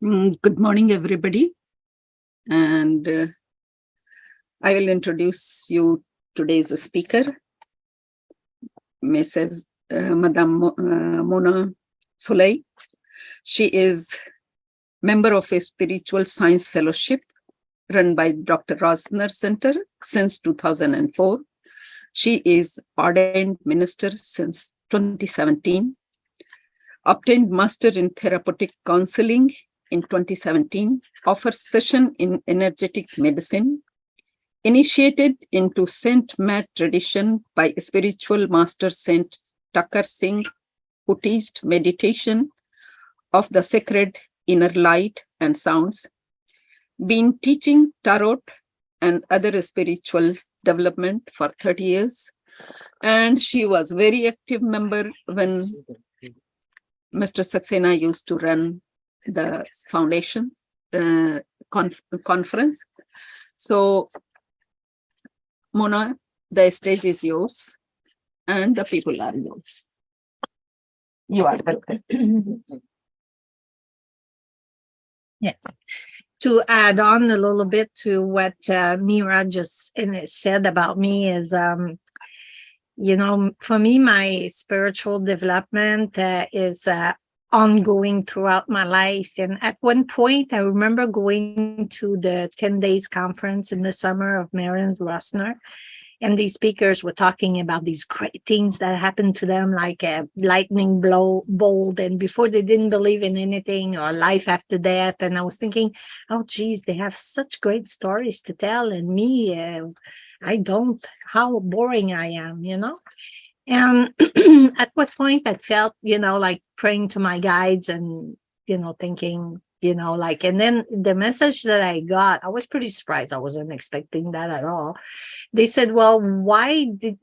Good morning, everybody. And I will introduce you today's speaker, Mrs. Madame Monasoleil. She is member of a spiritual science fellowship run by Dr. Rosner Center since 2004. She is ordained minister since 2017, obtained master in therapeutic counseling in 2017, offers session in energetic medicine, initiated into Saint Mat tradition by spiritual master Saint Tucker Singh, who teached meditation of the sacred inner light and sounds, been teaching tarot and other spiritual development for 30 years. And she was very active member when Mr. Saxena used to run the foundation conference. So, Mona, the stage is yours and the people are yours. You are welcome. Yeah. To add on a little bit to what Mira just said about me is, for me, my spiritual development is ongoing throughout my life. And at one point, I remember going to the 10 days conference in the summer of Marion Rosner. And these speakers were talking about these great things that happened to them, like a lightning bolt. And before they didn't believe in anything or life after death. And I was thinking, oh, geez, they have such great stories to tell. And me, I don't, how boring I am, And at what point I felt, like praying to my guides and, thinking, and then the message that I got, I was pretty surprised. I wasn't expecting that at all. They said, well,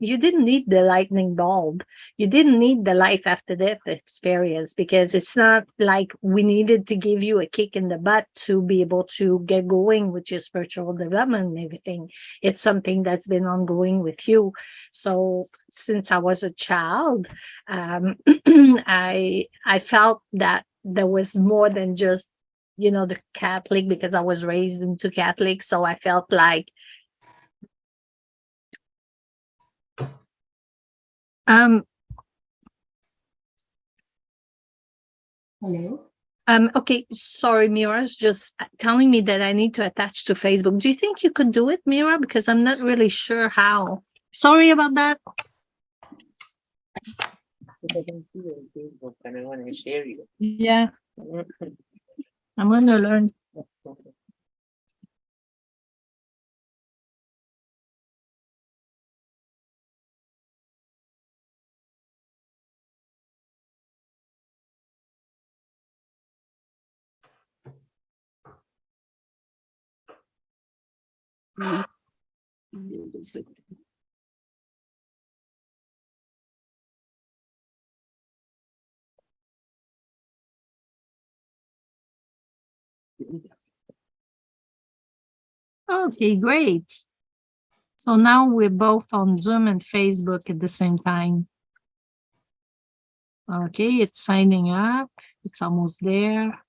you didn't need the lightning bulb. You didn't need the life after death experience, because it's not like we needed to give you a kick in the butt to be able to get going with your spiritual development and everything. It's something that's been ongoing with you. So since I was a child, I felt that there was more than just, the Catholic, because I was raised into Catholic. So I felt like, Hello. Okay, sorry, Mira's just telling me that I need to attach to Facebook. Do you think you could do it, Mira? Because I'm not really sure how. Sorry about that. Yeah. I'm going to learn. Okay, great. So now we're both on Zoom and Facebook at the same time. Okay, it's signing up. It's almost there.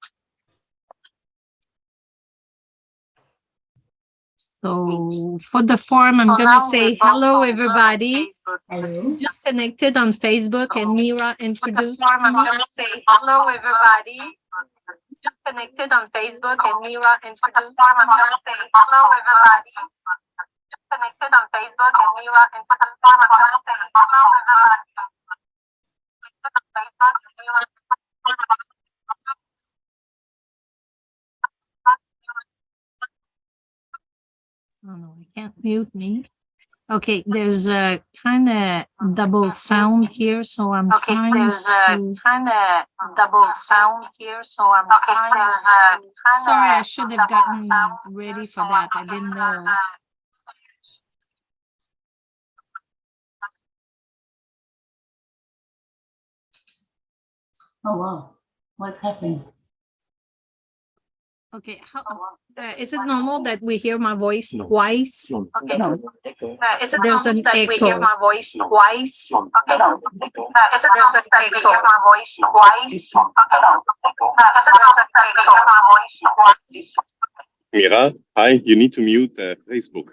So for the form, I'm going to say hello, everybody. Hello. Just connected on Facebook, and Mira introduced me. I'm going to say hello, everybody. Just connected on Facebook, and Mira introduced me. I'm going to say hello, everybody. Just connected on Facebook, and Mira introduced me. I'm going to say hello, everybody. Connected on Facebook, and Mira. Oh no, I can't mute me. Okay, there's a kind of double sound here, so I'm trying to. Kind of double sound here, so I'm trying to. Sorry, I should have gotten ready for that. I didn't know. Oh, wow. What happened? Okay. Is it normal that we hear my voice No. twice? No. Okay. No. Is it there's an that we hear echo? my voice twice? Okay. Is it normal that we hear my voice twice? Okay. Is it normal that we hear my voice twice? Mira, hi, you need to mute Facebook.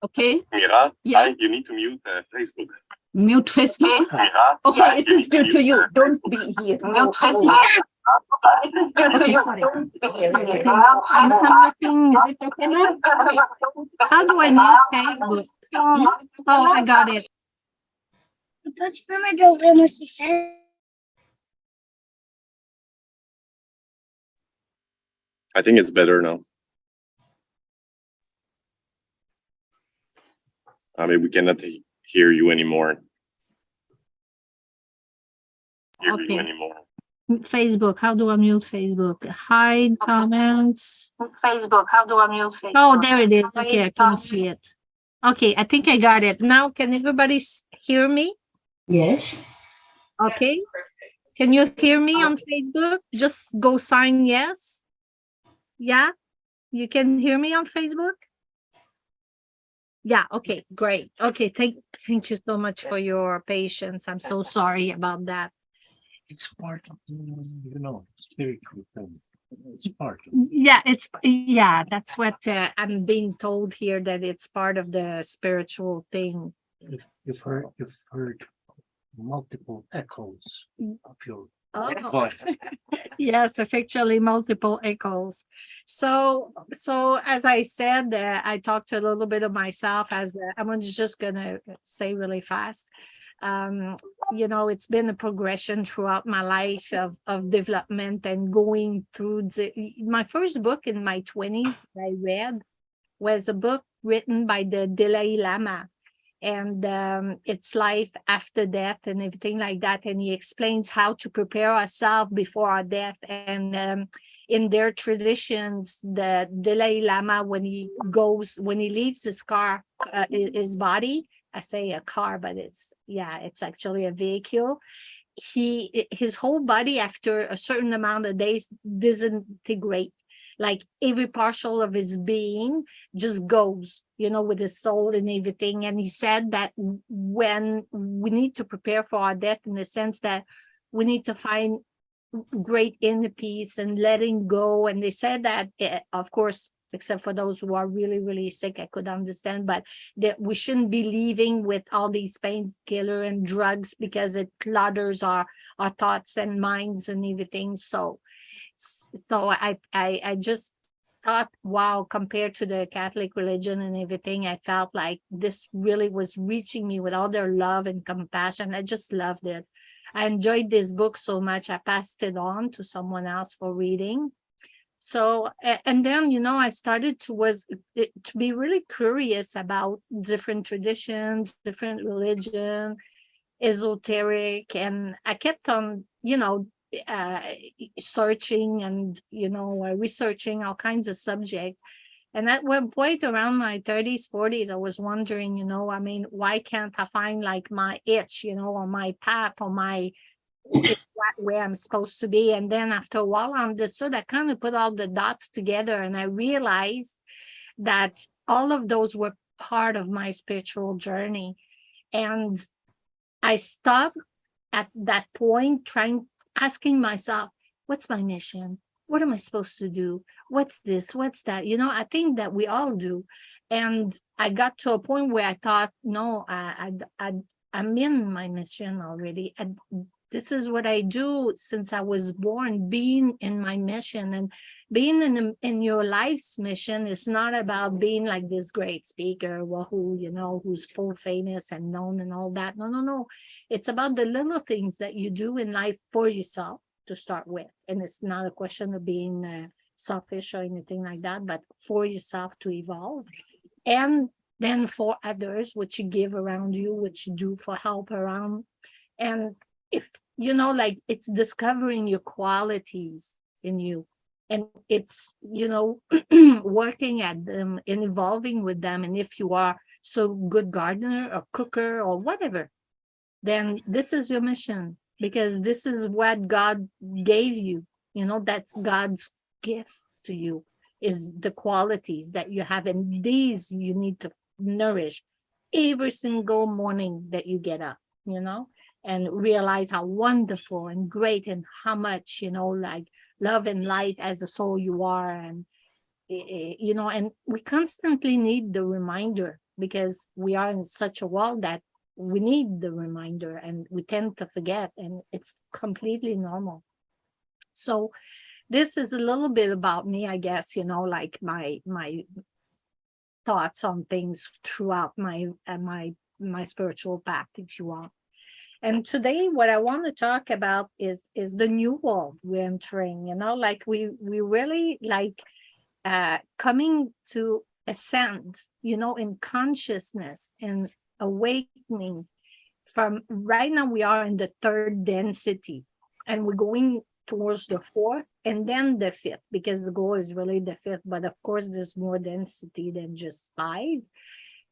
Okay, Mira, Yeah. hi, you need to mute Facebook. mute Facebook. Mira, Okay, hi, it you is need to due to mute, you. Don't Facebook. be here. Mute Facebook. It is due to Okay, you. sorry. Don't be here. I'm looking. Is it okay now? How do I mute Facebook? Oh, I got it. I think it's better now. I mean, we cannot hear you anymore. Hear you Okay. anymore. Facebook. How do I mute Facebook? Hide comments. Facebook. How do I mute Facebook? Oh, there it is. Okay, I can see it. Okay, I think I got it. Now, can everybody hear me? Yes. Okay. Can you hear me on Facebook? Just go sign yes. Yeah, you can hear me on Facebook? Yeah, okay, great. Okay, thank you so much for your patience. I'm so sorry about that. It's part of the, spiritual thing. It's part of Yeah, that's what I'm being told here, that it's part of the spiritual thing. you've heard multiple echoes of your Oh. voice. Yes, effectually multiple echoes. So as I said, I talked a little bit of myself as I'm just gonna say really fast. It's been a progression throughout my life of development and going through my first book in my 20s that I read was a book written by the Dalai Lama. And it's life after death and everything like that. And he explains how to prepare ourselves before our death. And in their traditions, the Dalai Lama, when he leaves his his body, I say a car, but it's actually a vehicle. His whole body after a certain amount of days disintegrate. Like every partial of his being just goes, with his soul and everything. And he said that when we need to prepare for our death, in the sense that we need to find great inner peace and letting go. And they said that, of course, except for those who are really, really sick, I could understand, but that we shouldn't be leaving with all these painkillers and drugs because it clutters our thoughts and minds and everything. So I just thought, wow, compared to the Catholic religion and everything, I felt like this really was reaching me with all their love and compassion. I just loved it. I enjoyed this book so much. I passed it on to someone else for reading. So, and then, I started to be really curious about different traditions, different religion, esoteric, and I kept on, searching and researching all kinds of subjects. And at one point around my 30s, 40s, I was wondering, why can't I find like my itch, or my path, or my where I'm supposed to be? And then after a while I understood, I kind of put all the dots together, and I realized that all of those were part of my spiritual journey. And I stopped at that point asking myself, what's my mission? What am I supposed to do? What's this? What's that? I think that we all do. And I got to a point where I thought, no, I'm in my mission already. And this is what I do since I was born, being in my mission. And being in your life's mission is not about being like this great speaker, who's full famous and known and all that. No. It's about the little things that you do in life for yourself to start with. And it's not a question of being selfish or anything like that, but for yourself to evolve. And then for others, what you give around you, what you do for help around. And if, it's discovering your qualities in you. And it's, working at them and evolving with them. And if you are so good gardener or cooker or whatever, then this is your mission, because this is what God gave you. That's God's gift to you is the qualities that you have, and these you need to nourish every single morning that you get up, and realize how wonderful and great and how much, like love and light as a soul you are. And, and we constantly need the reminder because we are in such a world that we need the reminder and we tend to forget, and it's completely normal. So this is a little bit about me, I guess, like my thoughts on things throughout my spiritual path, if you want. And today what I want to talk about is the new world we're entering, like we really like coming to ascend, in consciousness and awakening. From right now we are in the third density, and we're going towards the fourth and then the fifth, because the goal is really the fifth, but of course there's more density than just 5.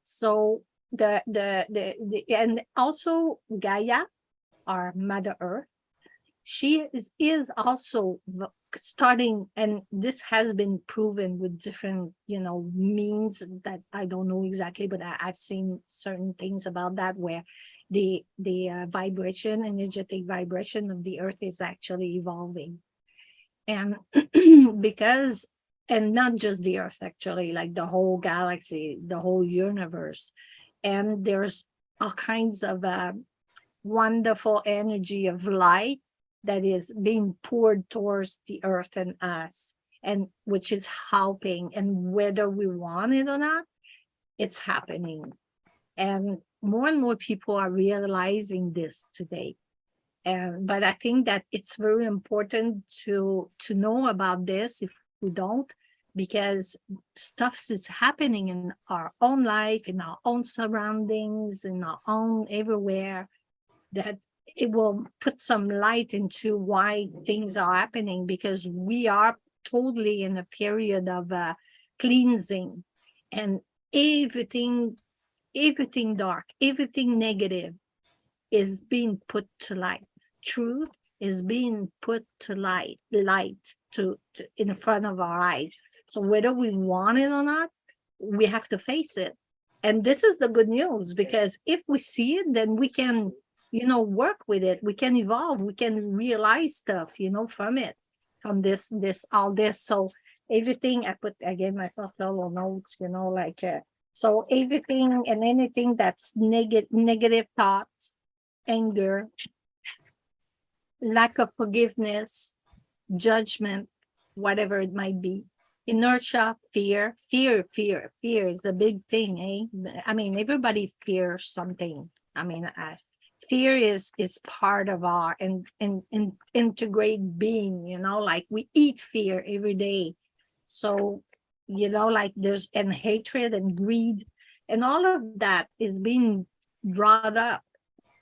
So the and also Gaia, our Mother Earth, she is also starting, and this has been proven with different means that I don't know exactly, but I've seen certain things about that, where the vibration, energetic vibration of the earth is actually evolving. And because, and not just the earth, actually, like the whole galaxy, the whole universe. And there's all kinds of wonderful energy of light that is being poured towards the earth and us, and which is helping. And whether we want it or not, it's happening. And more people are realizing this today. But I think that it's very important to know about this if we don't, because stuff is happening in our own life, in our own surroundings, in our own everywhere, that it will put some light into why things are happening, because we are totally in a period of cleansing, and everything dark, everything negative is being put to light. Truth is being put to light to in front of our eyes. So whether we want it or not, we have to face it. And this is the good news, because if we see it, then we can, work with it. We can evolve. We can realize stuff, from it, from this, all this. So everything I gave myself little notes, so everything and anything that's negative thoughts, anger, lack of forgiveness, judgment, whatever it might be, inertia, fear is a big thing, eh? I mean, everybody fears something. I mean, fear is part of our integrate being, like we eat fear every day. So, like there's, and hatred and greed and all of that is being brought up,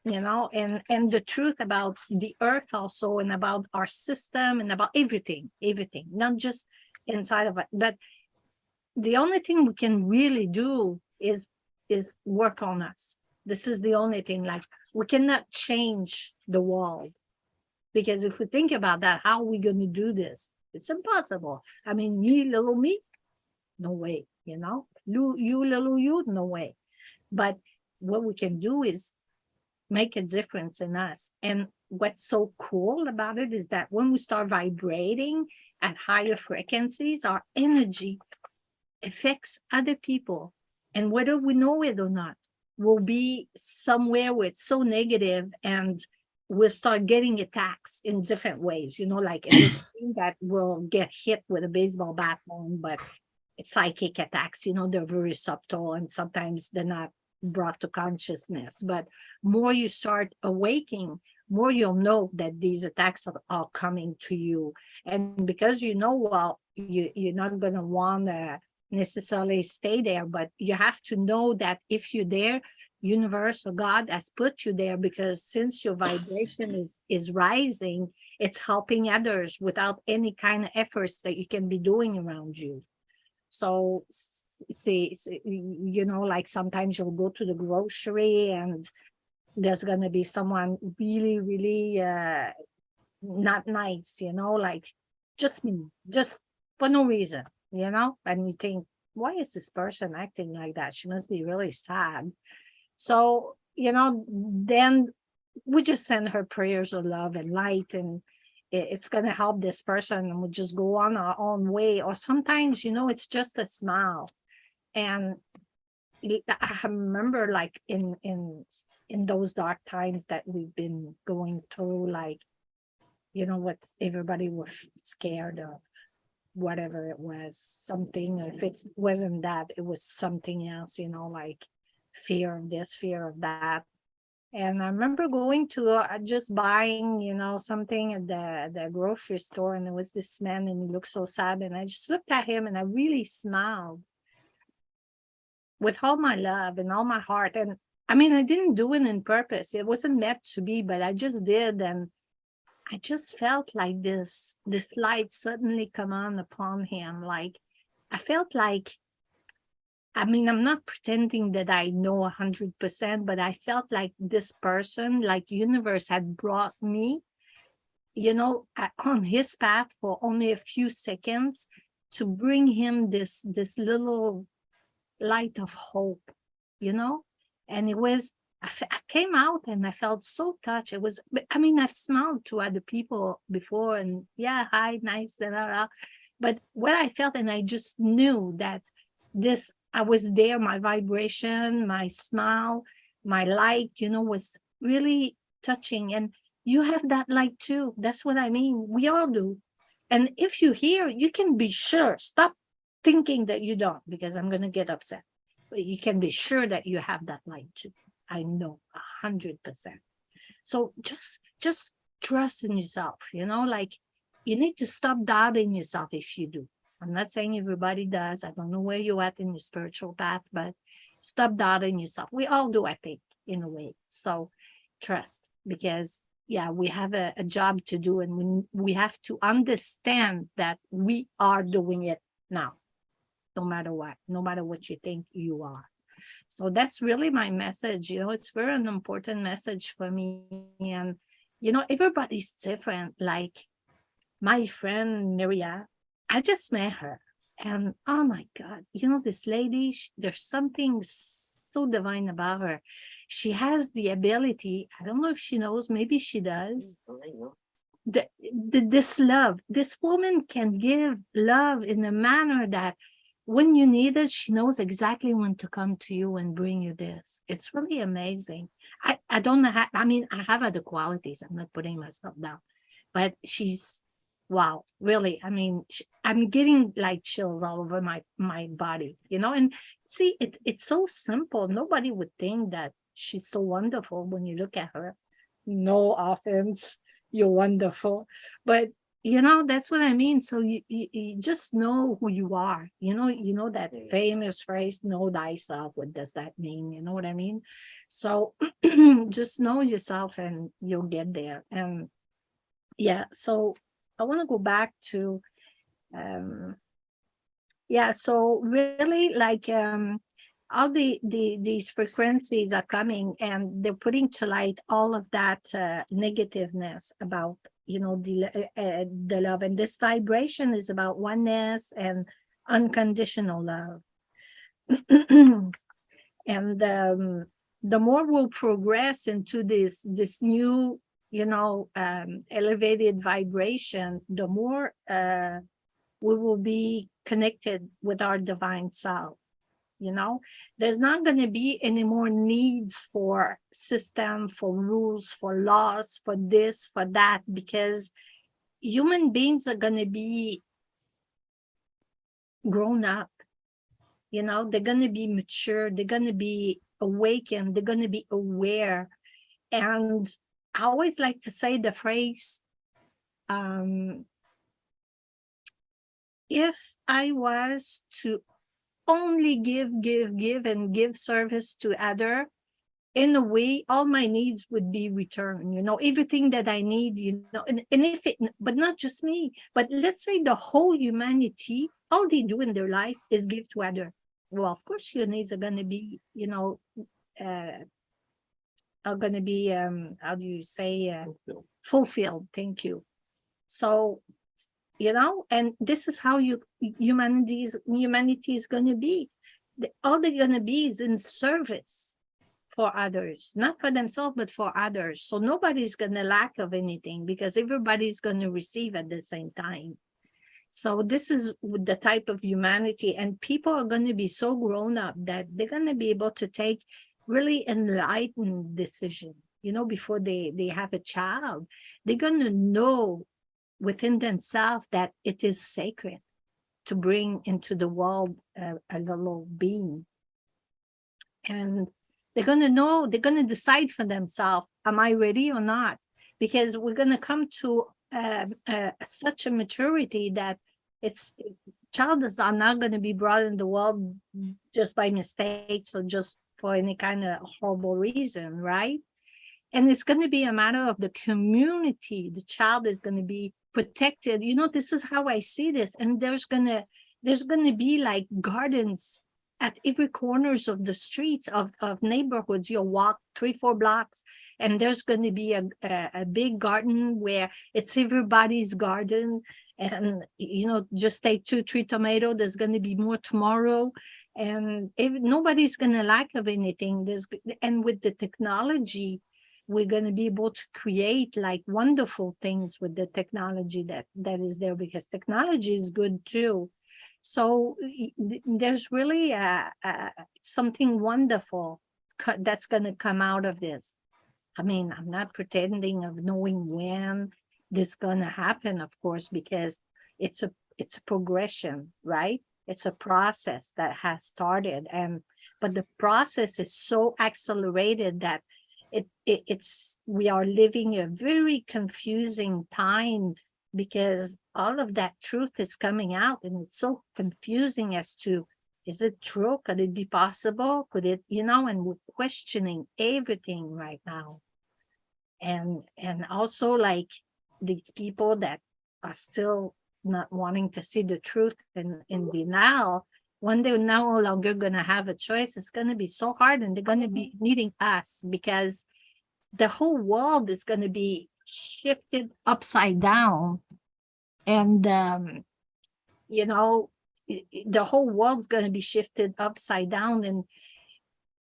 and the truth about the earth also, and about our system, and about everything, not just inside of it. But the only thing we can really do is work on us. This is the only thing. Like, we cannot change the world, because if we think about that, how are we going to do this? It's impossible. I mean, me, little me, no way, you, little you, no way. But what we can do is make a difference in us. And what's so cool about it is that when we start vibrating at higher frequencies, our energy affects other people. And whether we know it or not, we'll be somewhere where it's so negative, and we'll start getting attacks in different ways, like it doesn't mean that we'll get hit with a baseball bat on, but it's psychic attacks, they're very subtle, and sometimes they're not brought to consciousness. But more you start awaking, more you'll know that these attacks are coming to you. And because well, you're not going to want to necessarily stay there, but you have to know that if you're there, universe or God has put you there, because since your vibration is rising, it's helping others without any kind of efforts that you can be doing around you. So see, like sometimes you'll go to the grocery and there's going to be someone really, really not nice, like just for no reason, and you think, why is this person acting like that? She must be really sad. So, then we just send her prayers of love and light, and it's going to help this person, and we just go on our own way. Or sometimes, it's just a smile. And I remember, like, in those dark times that we've been going through, like, what everybody was scared of, whatever it was, something. If it wasn't that, it was something else, like fear of this, fear of that. And I remember going to just buying, something at the grocery store, and there was this man, and he looked so sad, and I just looked at him, and I really smiled with all my love and all my heart. And I mean, I didn't do it on purpose. It wasn't meant to be, but I just did. And I just felt like this light suddenly come on upon him. Like, I felt like, I mean, I'm not pretending that I know 100%, but I felt like this person, like universe had brought me, on his path for only a few seconds to bring him this little light of hope, and it was, I came out and I felt so touched. It was, I mean, I've smiled to other people before, and yeah, hi, nice, blah, blah, blah. But what I felt, and I just knew that I was there, my vibration, my smile, my light, was really touching. And you have that light too. That's what I mean. We all do. And if you hear, you can be sure, stop thinking that you don't, because I'm going to get upset. But you can be sure that you have that light too. I know 100%. So just trust in yourself, like, you need to stop doubting yourself if you do. I'm not saying everybody does. I don't know where you're at in your spiritual path, but stop doubting yourself. We all do, I think, in a way. So trust, because yeah, we have a job to do, and we have to understand that we are doing it now, no matter what you think you are. So that's really my message. It's very an important message for me. And, everybody's different. Like my friend Maria, I just met her, and oh my God, this lady, there's something so divine about her. She has the ability, I don't know if she knows, maybe she does. This love, this woman can give love in a manner that when you need it, she knows exactly when to come to you and bring you this. It's really amazing. I don't know how, I mean, I have other qualities. I'm not putting myself down, but she's, wow, really. I mean, I'm getting like chills all over my body, and see, it's so simple. Nobody would think that she's so wonderful when you look at her. No offense, you're wonderful, but that's what I mean. So you just know who you are. That famous phrase, know thyself. What does that mean? You know what I mean? So just know yourself and you'll get there. And yeah, so I want to go back to so really, like, all these frequencies are coming, and they're putting to light all of that negativeness about the love. And this vibration is about oneness and unconditional love. And the more we'll progress into this new elevated vibration, the more we will be connected with our divine self. There's not going to be any more needs for system, for rules, for laws, for this, for that, because human beings are going to be grown up. They're going to be mature. They're going to be awakened. They're going to be aware. And I always like to say the phrase, if I was to only give and give service to other, in a way, all my needs would be returned, everything that I need, and if it, but not just me, but let's say the whole humanity, all they do in their life is give to other. Well, of course, your needs are going to be, how do you say, fulfilled. Thank you. So you know, and this is how humanity is going to be. All they're going to be is in service for others, not for themselves, but for others. So nobody's going to lack of anything because everybody's going to receive at the same time. So this is the type of humanity, and people are going to be so grown up that they're going to be able to take really enlightened decision, you know, before they have a child. They're going to know within themselves that it is sacred to bring into the world a little being. And they're going to know, they're going to decide for themselves, am I ready or not? Because we're going to come to such a maturity that child is not going to be brought in the world just by mistakes or just for any kind of horrible reason, right? And it's going to be a matter of the community. The child is going to be protected. You know, this is how I see this. And there's going to be like gardens at every corners of the streets of neighborhoods. You'll walk 3-4 blocks and there's going to be a big garden where it's everybody's garden. And, you know, just take 2-3 tomatoes. There's going to be more tomorrow. And if nobody's going to lack of anything, and with the technology, we're going to be able to create like wonderful things with the technology that is there, because technology is good too. So there's really something wonderful that's going to come out of this. I mean, I'm not pretending of knowing when this is going to happen, of course, because it's a progression, right? It's a process that has started, but the process is so accelerated that we are living a very confusing time, because all of that truth is coming out, and it's so confusing as to, is it true? Could it be possible? Could it, you know, and we're questioning everything right now. And also like these people that are still not wanting to see the truth and in denial, when they're no longer going to have a choice, it's going to be so hard, and they're going to be needing us, because the whole world is going to be shifted upside down. And, you know, the whole world's going to be shifted upside down, and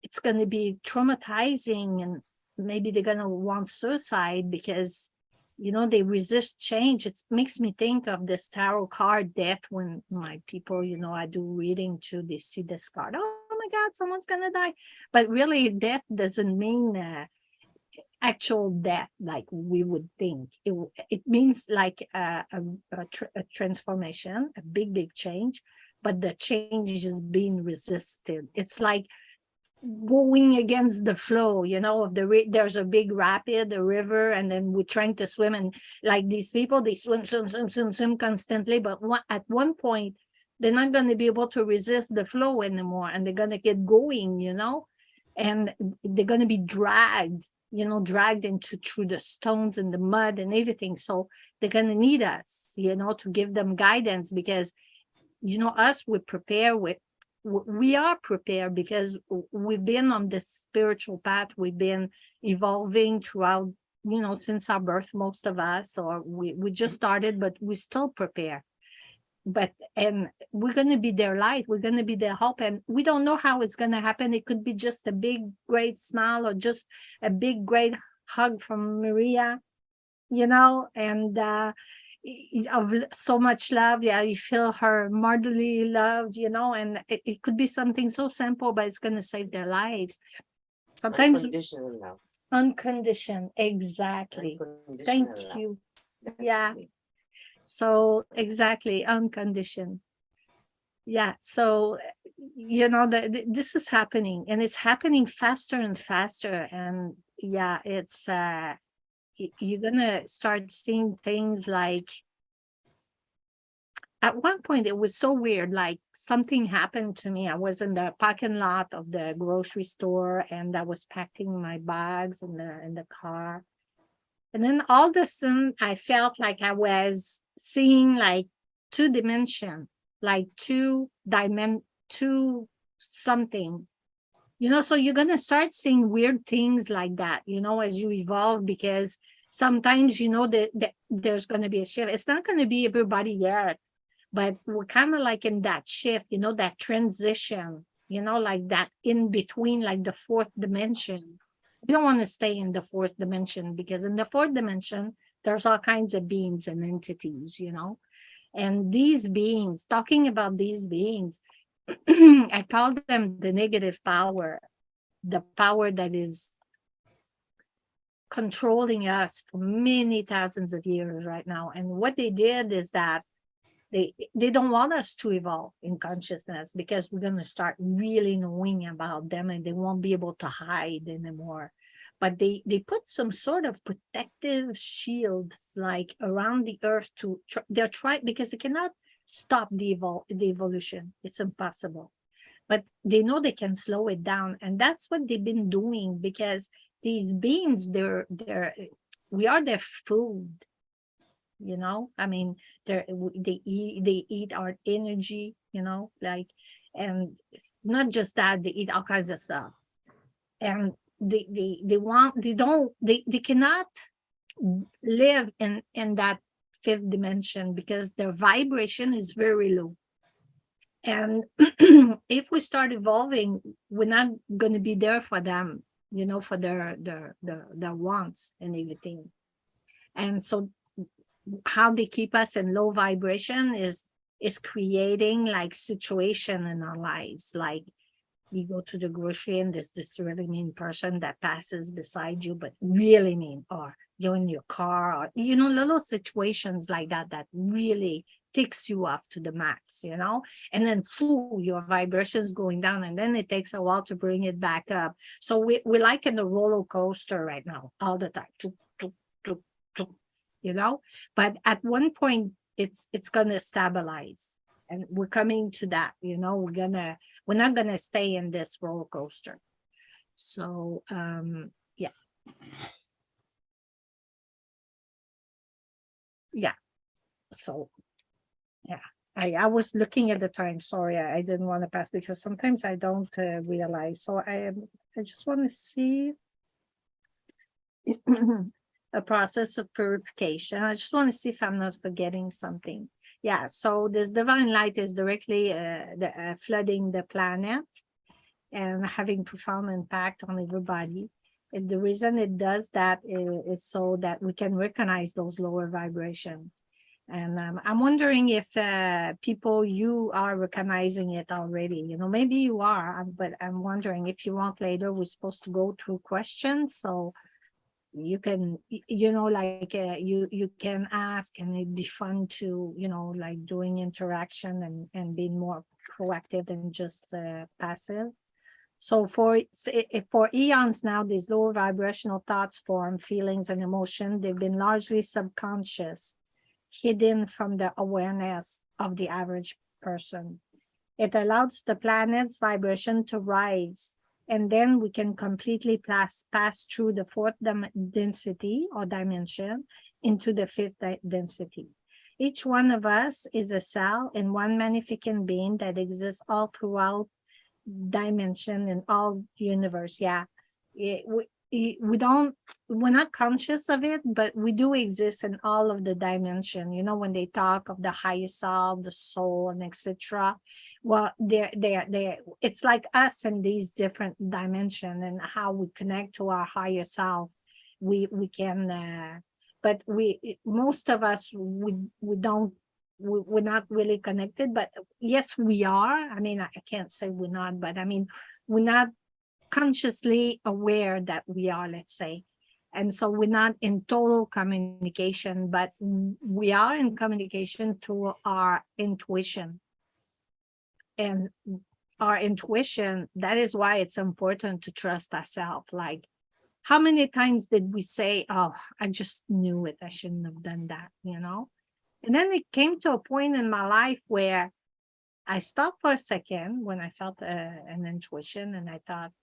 it's going to be traumatizing, and maybe they're going to want suicide because, you know, they resist change. It makes me think of this tarot card death, when my people, you know, I do reading too, they see this card, oh my God, someone's going to die. But really death doesn't mean actual death like we would think. It means like a transformation, a big change, but the change is being resisted. It's like going against the flow, you know, there's a big rapid, a river, and then we're trying to swim, and like these people, they swim constantly, but at one point they're not going to be able to resist the flow anymore, and they're going to get going, you know, and they're going to be dragged into through the stones and the mud and everything. So they're going to need us, you know, to give them guidance, because, you know, we are prepared because we've been on this spiritual path. We've been evolving throughout, you know, since our birth, most of us, or we just started, but we still prepare. And we're going to be their light. We're going to be their hope. And we don't know how it's going to happen. It could be just a big, great smile, or just a big, great hug from Maria, you know, and of so much love. Yeah, you feel her motherly love, you know, and it could be something so simple, but it's going to save their lives. Sometimes Unconditional love. Unconditioned, exactly. Unconditional Thank love. you. Yeah. So exactly, unconditioned. Yeah. So, you know, this is happening, and it's happening faster and faster. And yeah, it's you're gonna start seeing things like, at one point it was so weird, like something happened to me. I was in the parking lot of the grocery store, and I was packing my bags in the car. And then all of a sudden I felt like I was seeing like 2 dimension, like two something, you know. So you're going to start seeing weird things like that, you know, as you evolve, because sometimes, that there's going to be a shift. It's not going to be everybody yet, but we're kind of like in that shift, that transition, like that in between, like the fourth dimension. We don't want to stay in the fourth dimension, because in the fourth dimension, there's all kinds of beings and entities, and these beings, talking about these beings, I call them the negative power, the power that is controlling us for many thousands of years right now. And what they did is that they don't want us to evolve in consciousness, because we're going to start really knowing about them, and they won't be able to hide anymore. But they put some sort of protective shield like around the earth they're trying, because they cannot stop the evolution. It's impossible. But they know they can slow it down, and that's what they've been doing, because these beings, we are their food. I mean, they eat our energy, and not just that, they eat all kinds of stuff, and they cannot live in that fifth dimension, because their vibration is very low. And if we start evolving, we're not going to be there for them, for their wants and everything. And so how they keep us in low vibration is creating like situation in our lives. Like, you go to the grocery and there's this really mean person that passes beside you, but really mean, or you're in your car, or little situations like that really takes you off to the max, and then your vibrations going down, and then it takes a while to bring it back up. So we're like in a roller coaster right now, all the time, but at one point it's gonna stabilize, and we're coming to that. We're not gonna stay in this roller coaster. So so I was looking at the time. Sorry, I didn't want to pass, because sometimes I don't realize. So I just want to see a process of purification. I just want to see if I'm not forgetting something. Yeah, so this divine light is directly flooding the planet and having profound impact on everybody. And the reason it does that is so that we can recognize those lower vibrations. And I'm wondering if people, you are recognizing it already. Maybe you are, but I'm wondering if you want later, we're supposed to go through questions. So you can, you can ask, and it'd be fun to, like doing interaction and being more proactive than just passive. So for eons now, these lower vibrational thoughts, form, feelings, and emotion, they've been largely subconscious, hidden from the awareness of the average person. It allows the planet's vibration to rise, and then we can completely pass through the fourth density or dimension into the fifth density. Each one of us is a cell in one magnificent being that exists all throughout dimension in all universe. We're not conscious of it, but we do exist in all of the dimension. When they talk of the higher self, the soul, and etc., well, it's like us in these different dimensions, and how we connect to our higher self. We can, but most of us, we're not really connected. But yes, we are. I mean, I can't say we're not, but I mean, we're not consciously aware that we are, let's say. And so we're not in total communication, but we are in communication through our intuition. And our intuition, that is why it's important to trust ourselves. Like, how many times did we say, oh, I just knew it, I shouldn't have done that, And then it came to a point in my life where I stopped for a second when I felt an intuition, and I thought,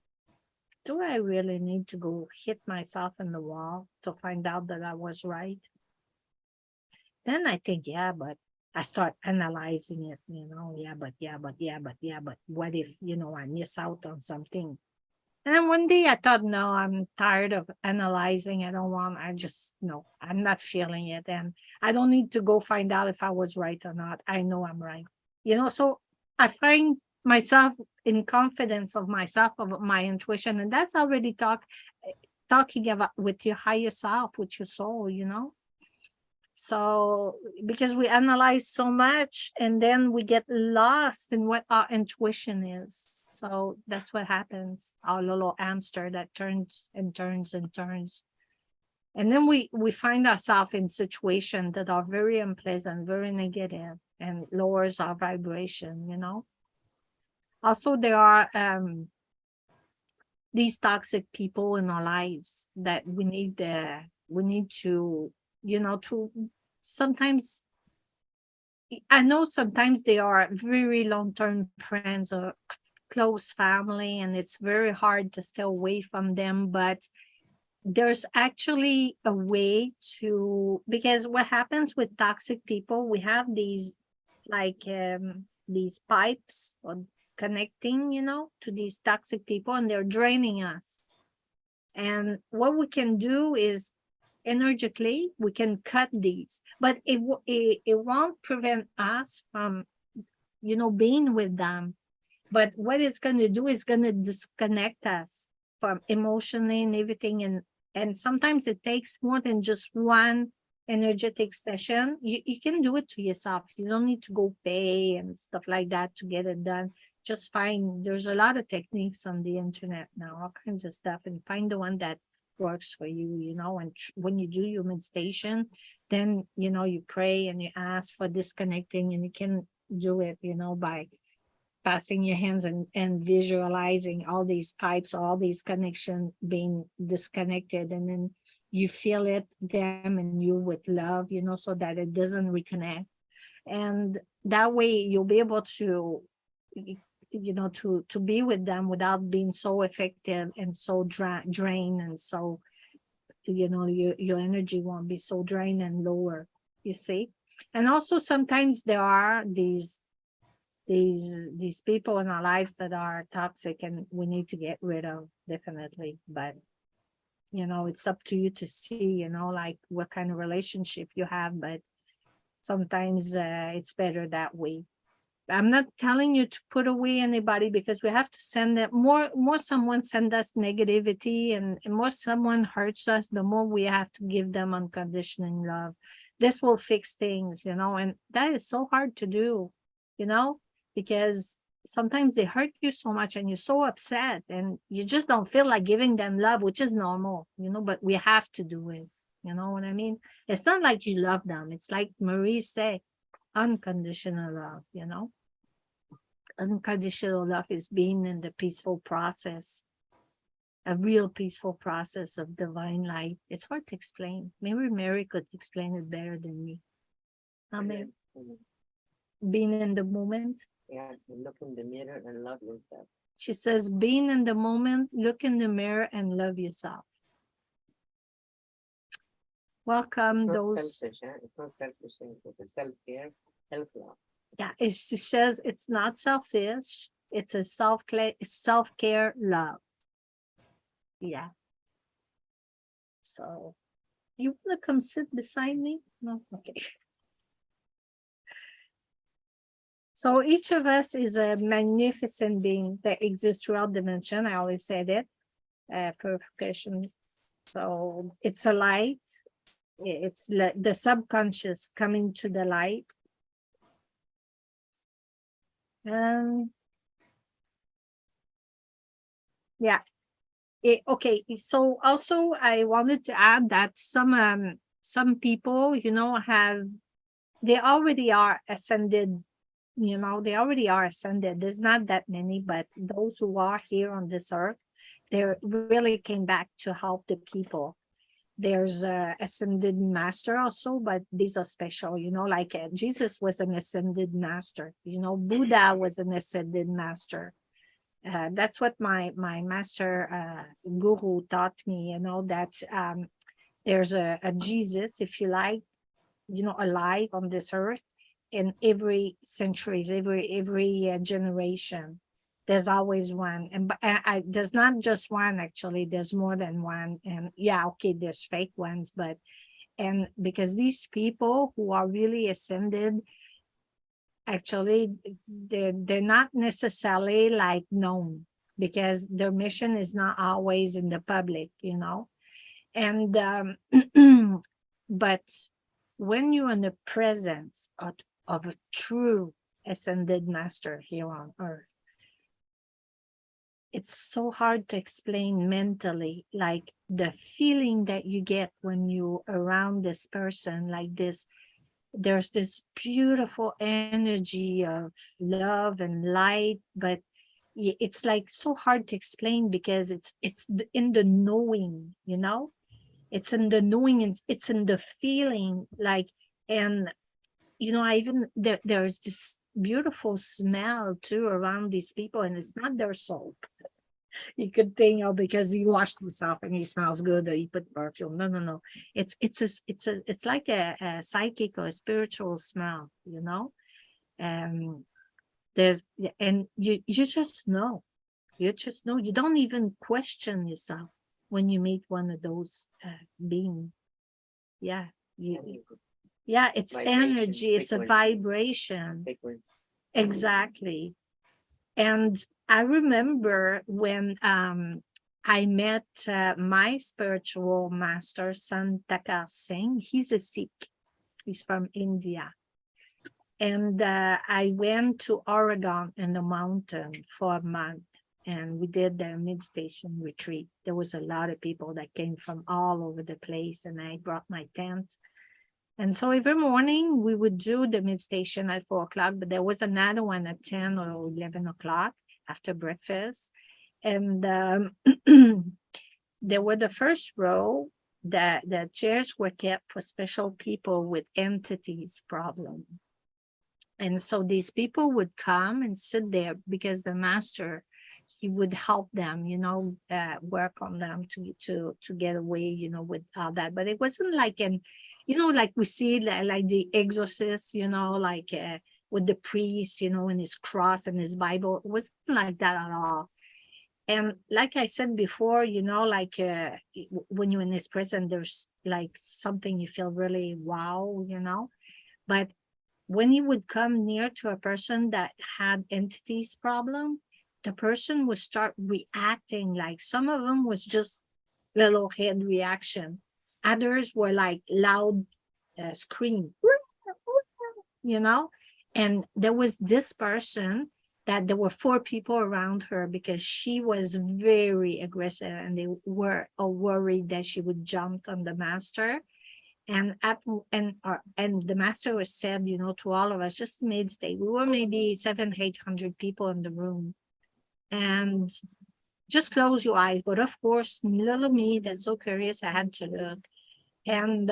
do I really need to go hit myself in the wall to find out that I was right? Then I think, but I start analyzing it, but what if, I miss out on something? And then one day I thought, no, I'm tired of analyzing. No, I'm not feeling it. And I don't need to go find out if I was right or not. I know I'm right. So I find myself in confidence of myself, of my intuition. And that's already talking about with your higher self, with your soul. So because we analyze so much and then we get lost in what our intuition is. So that's what happens. Our little hamster that turns and turns and turns. And then we find ourselves in situations that are very unpleasant, very negative, and lowers our vibration. Also, there are these toxic people in our lives that we need to sometimes, I know sometimes they are very long-term friends or close family, and it's very hard to stay away from them, but there's actually a way because what happens with toxic people, we have these these pipes or connecting, to these toxic people, and they're draining us. And what we can do is energetically, we can cut these, but it won't prevent us from, being with them. But what it's going to do is going to disconnect us from emotionally and everything. And sometimes it takes more than just one energetic session. You can do it to yourself. You don't need to go pay and stuff like that to get it done. Just there's a lot of techniques on the internet now, all kinds of stuff, and find the one that works for you, and when you do your meditation, then, you pray and you ask for disconnecting, and you can do it, by passing your hands and visualizing all these pipes, all these connections being disconnected, and then you feel them and you with love, so that it doesn't reconnect. And that way you'll be able to, to be with them without being so effective and so drained, and so, your energy won't be so drained and lower, you see. And also sometimes there are these people in our lives that are toxic, and we need to get rid of, definitely. But it's up to you to see, like what kind of relationship you have, but sometimes it's better that way. I'm not telling you to put away anybody, because we have to send them more someone send us negativity, and more someone hurts us, the more we have to give them unconditional love. This will fix things, and that is so hard to do, because sometimes they hurt you so much and you're so upset and you just don't feel like giving them love, which is normal, but we have to do it. You know what I mean? It's not like you love them. It's like Marie said, unconditional love. Unconditional love is being in the peaceful process, a real peaceful process of divine light. It's hard to explain. Maybe Mary could explain it better than me. Amen. Being in the moment. Yeah, look in the mirror and love yourself. She says, being in the moment, look in the mirror and love yourself. Welcome It's not those. selfish, it's not selfish. It's a self-care, self-love. Yeah, she says it's not selfish. It's a self-care love. Yeah. So, you want to come sit beside me? No? Okay. So each of us is a magnificent being that exists throughout dimension. I always said it. Purification. So it's a light. It's the subconscious coming to the light. Yeah. Okay. So also I wanted to add that some people, they already are ascended. They already are ascended. There's not that many, but those who are here on this earth, they really came back to help the people. There's a ascended master also, but these are special, like Jesus was an ascended master, Buddha was an ascended master. That's what my master guru taught me, that there's a Jesus, if you like, alive on this earth in every centuries, every generation. There's always one, and there's not just one actually. There's more than one, and yeah, okay, there's fake ones, but and because these people who are really ascended, actually, they're not necessarily like known because their mission is not always in the public, you know, and but when you're in the presence of a true ascended master here on earth, it's so hard to explain mentally, like the feeling that you get when you're around this person like this. There's this beautiful energy of love and light, but it's like so hard to explain because it's in the knowing, you know, it's in the knowing, and it's in the feeling, like, and you know, I even there's this beautiful smell too around these people, and it's not their soap. You could think, oh, because you washed yourself and you smells good, that you put perfume. No, no, no. It's like a psychic or a spiritual smell, you know. And you just know. You just know. You don't even question yourself when you meet one of those beings. Yeah. Yeah, it's Vibration, energy, it's a frequency. vibration. Frequency. Exactly. And I remember when I met my spiritual master, Santakar Singh. He's a Sikh. He's from India. And I went to Oregon in the mountain for a month, and we did the mid-station retreat. There was a lot of people that came from all over the place, and I brought my tent. And so every morning we would do the mid-station at 4 o'clock, but there was another one at 10 or 11 o'clock after breakfast. And there were the first row that the chairs were kept for special people with entities problem. And so these people would come and sit there because the master, he would help them, you know, work on them to get away, you know, with all that. But it wasn't like you know, like we see like the exorcist, you know, like with the priest, you know, and his cross and his Bible. It wasn't like that at all. And like I said before, you know, like when you're in this prison, there's like something you feel really wow, you know. But when you would come near to a person that had entities problem, the person would start reacting. Like some of them was just little head reaction. Others were like loud scream, you know. And there was this person that there were 4 people around her because she was very aggressive, and they were worried that she would jump on the master. And the master was said, you know, to all of us, just mid-state, we were maybe 700-800 people in the room, and just close your eyes. But of course, little me that's so curious, I had to look. And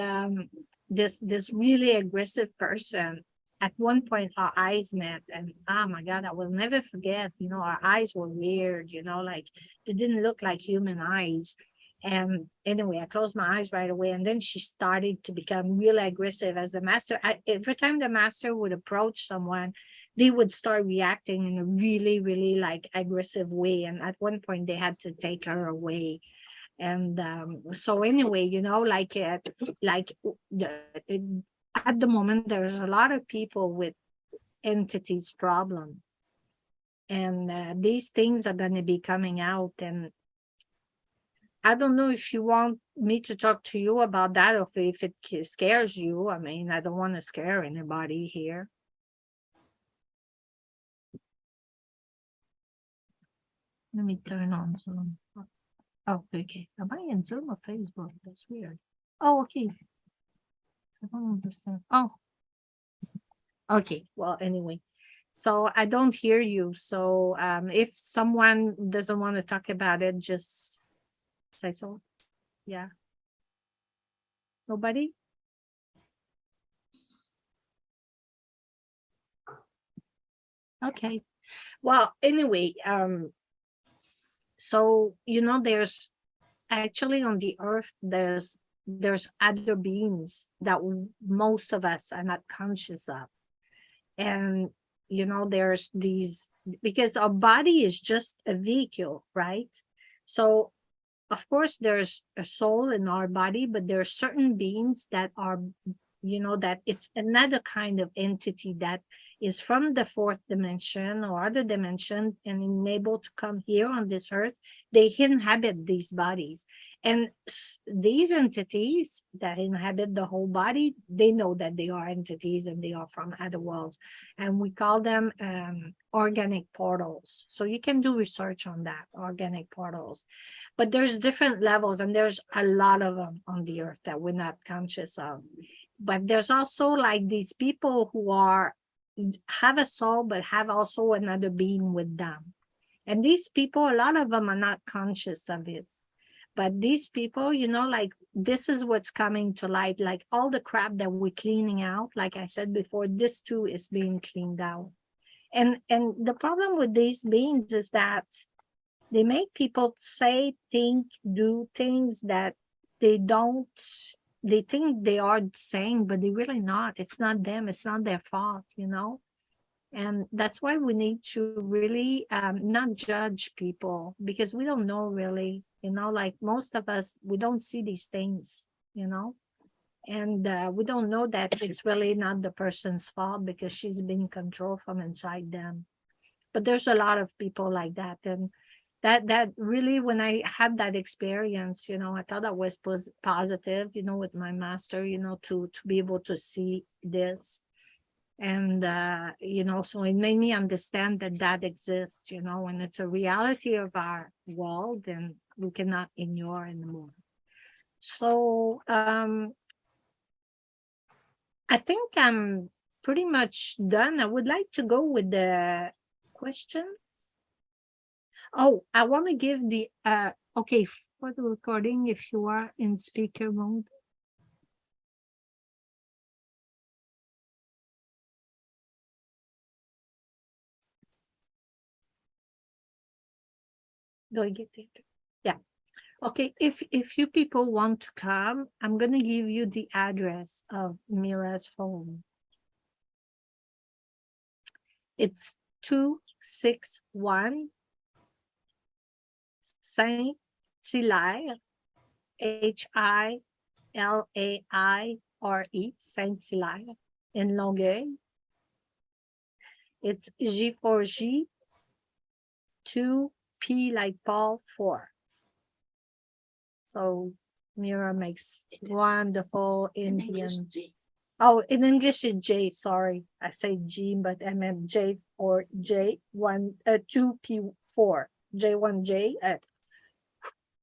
this really aggressive person, at one point our eyes met, and oh my God, I will never forget, you know, our eyes were weird, you know, like they didn't look like human eyes. And anyway, I closed my eyes right away, and then she started to become really aggressive as the master. Every time the master would approach someone, they would start reacting in a really, really like aggressive way. And at one point they had to take her away. And so anyway, you know, like at the moment, there's a lot of people with entities problem. And these things are going to be coming out. And I don't know if you want me to talk to you about that, or if it scares you. I mean, I don't want to scare anybody here. Let me turn on Zoom. Oh, okay. Am I in Zoom or Facebook? That's weird. Oh, okay. I don't understand. Oh, okay. Well, anyway, so I don't hear you. So if someone doesn't want to talk about it, just say so. Yeah. Nobody? Okay. Well, anyway, so you know, there's actually on the earth, there's other beings that most of us are not conscious of. And there's these, because our body is just a vehicle, right? So of course there's a soul in our body, but there are certain beings that are, that it's another kind of entity that is from the fourth dimension or other dimension and enabled to come here on this earth. They inhabit these bodies. And these entities that inhabit the whole body, they know that they are entities and they are from other worlds. And we call them organic portals. So you can do research on that, organic portals. But there's different levels, and there's a lot of them on the earth that we're not conscious of. But there's also like these people who have a soul, but have also another being with them. And these people, a lot of them are not conscious of it. But these people, like this is what's coming to light, like all the crap that we're cleaning out. Like I said before, this too is being cleaned out. And the problem with these beings is that they make people say, think, do things that they don't, they think they are saying, but they're really not. It's not them. It's not their fault, And that's why we need to really not judge people, because we don't know really, like most of us, we don't see these things, and we don't know that it's really not the person's fault because she's being controlled from inside them. But there's a lot of people like that. And that really, when I had that experience, I thought that was positive, with my master, to be able to see this. And, so it made me understand that exists, and it's a reality of our world and we cannot ignore anymore. So I think I'm pretty much done. I would like to go with the question. Oh, I want to give the, okay, for the recording, if you are in speaker mode. Do I get it? Yeah. Okay, if you people want to come, I'm going to give you the address of Mira's home. It's 261 Saint-Hilaire, Hilaire, Saint-Hilaire in Longueuil. It's G4G, 2P like Paul, 4. So Mira makes wonderful Indian. Oh, in English it's J, sorry. I say G, but I meant J or J1, 2P4. J1J.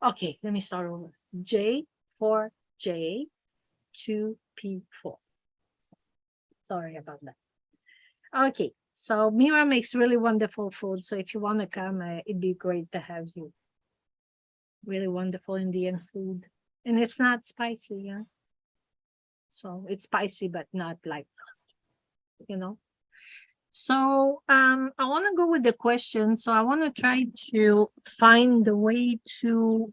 Okay, let me start over. J4J, 2P4. Sorry about that. Okay, so Mira makes really wonderful food. So if you want to come, it'd be great to have you. Really wonderful Indian food. And it's not spicy, yeah. So it's spicy, but not like, So I want to go with the question. So I want to try to find the way to,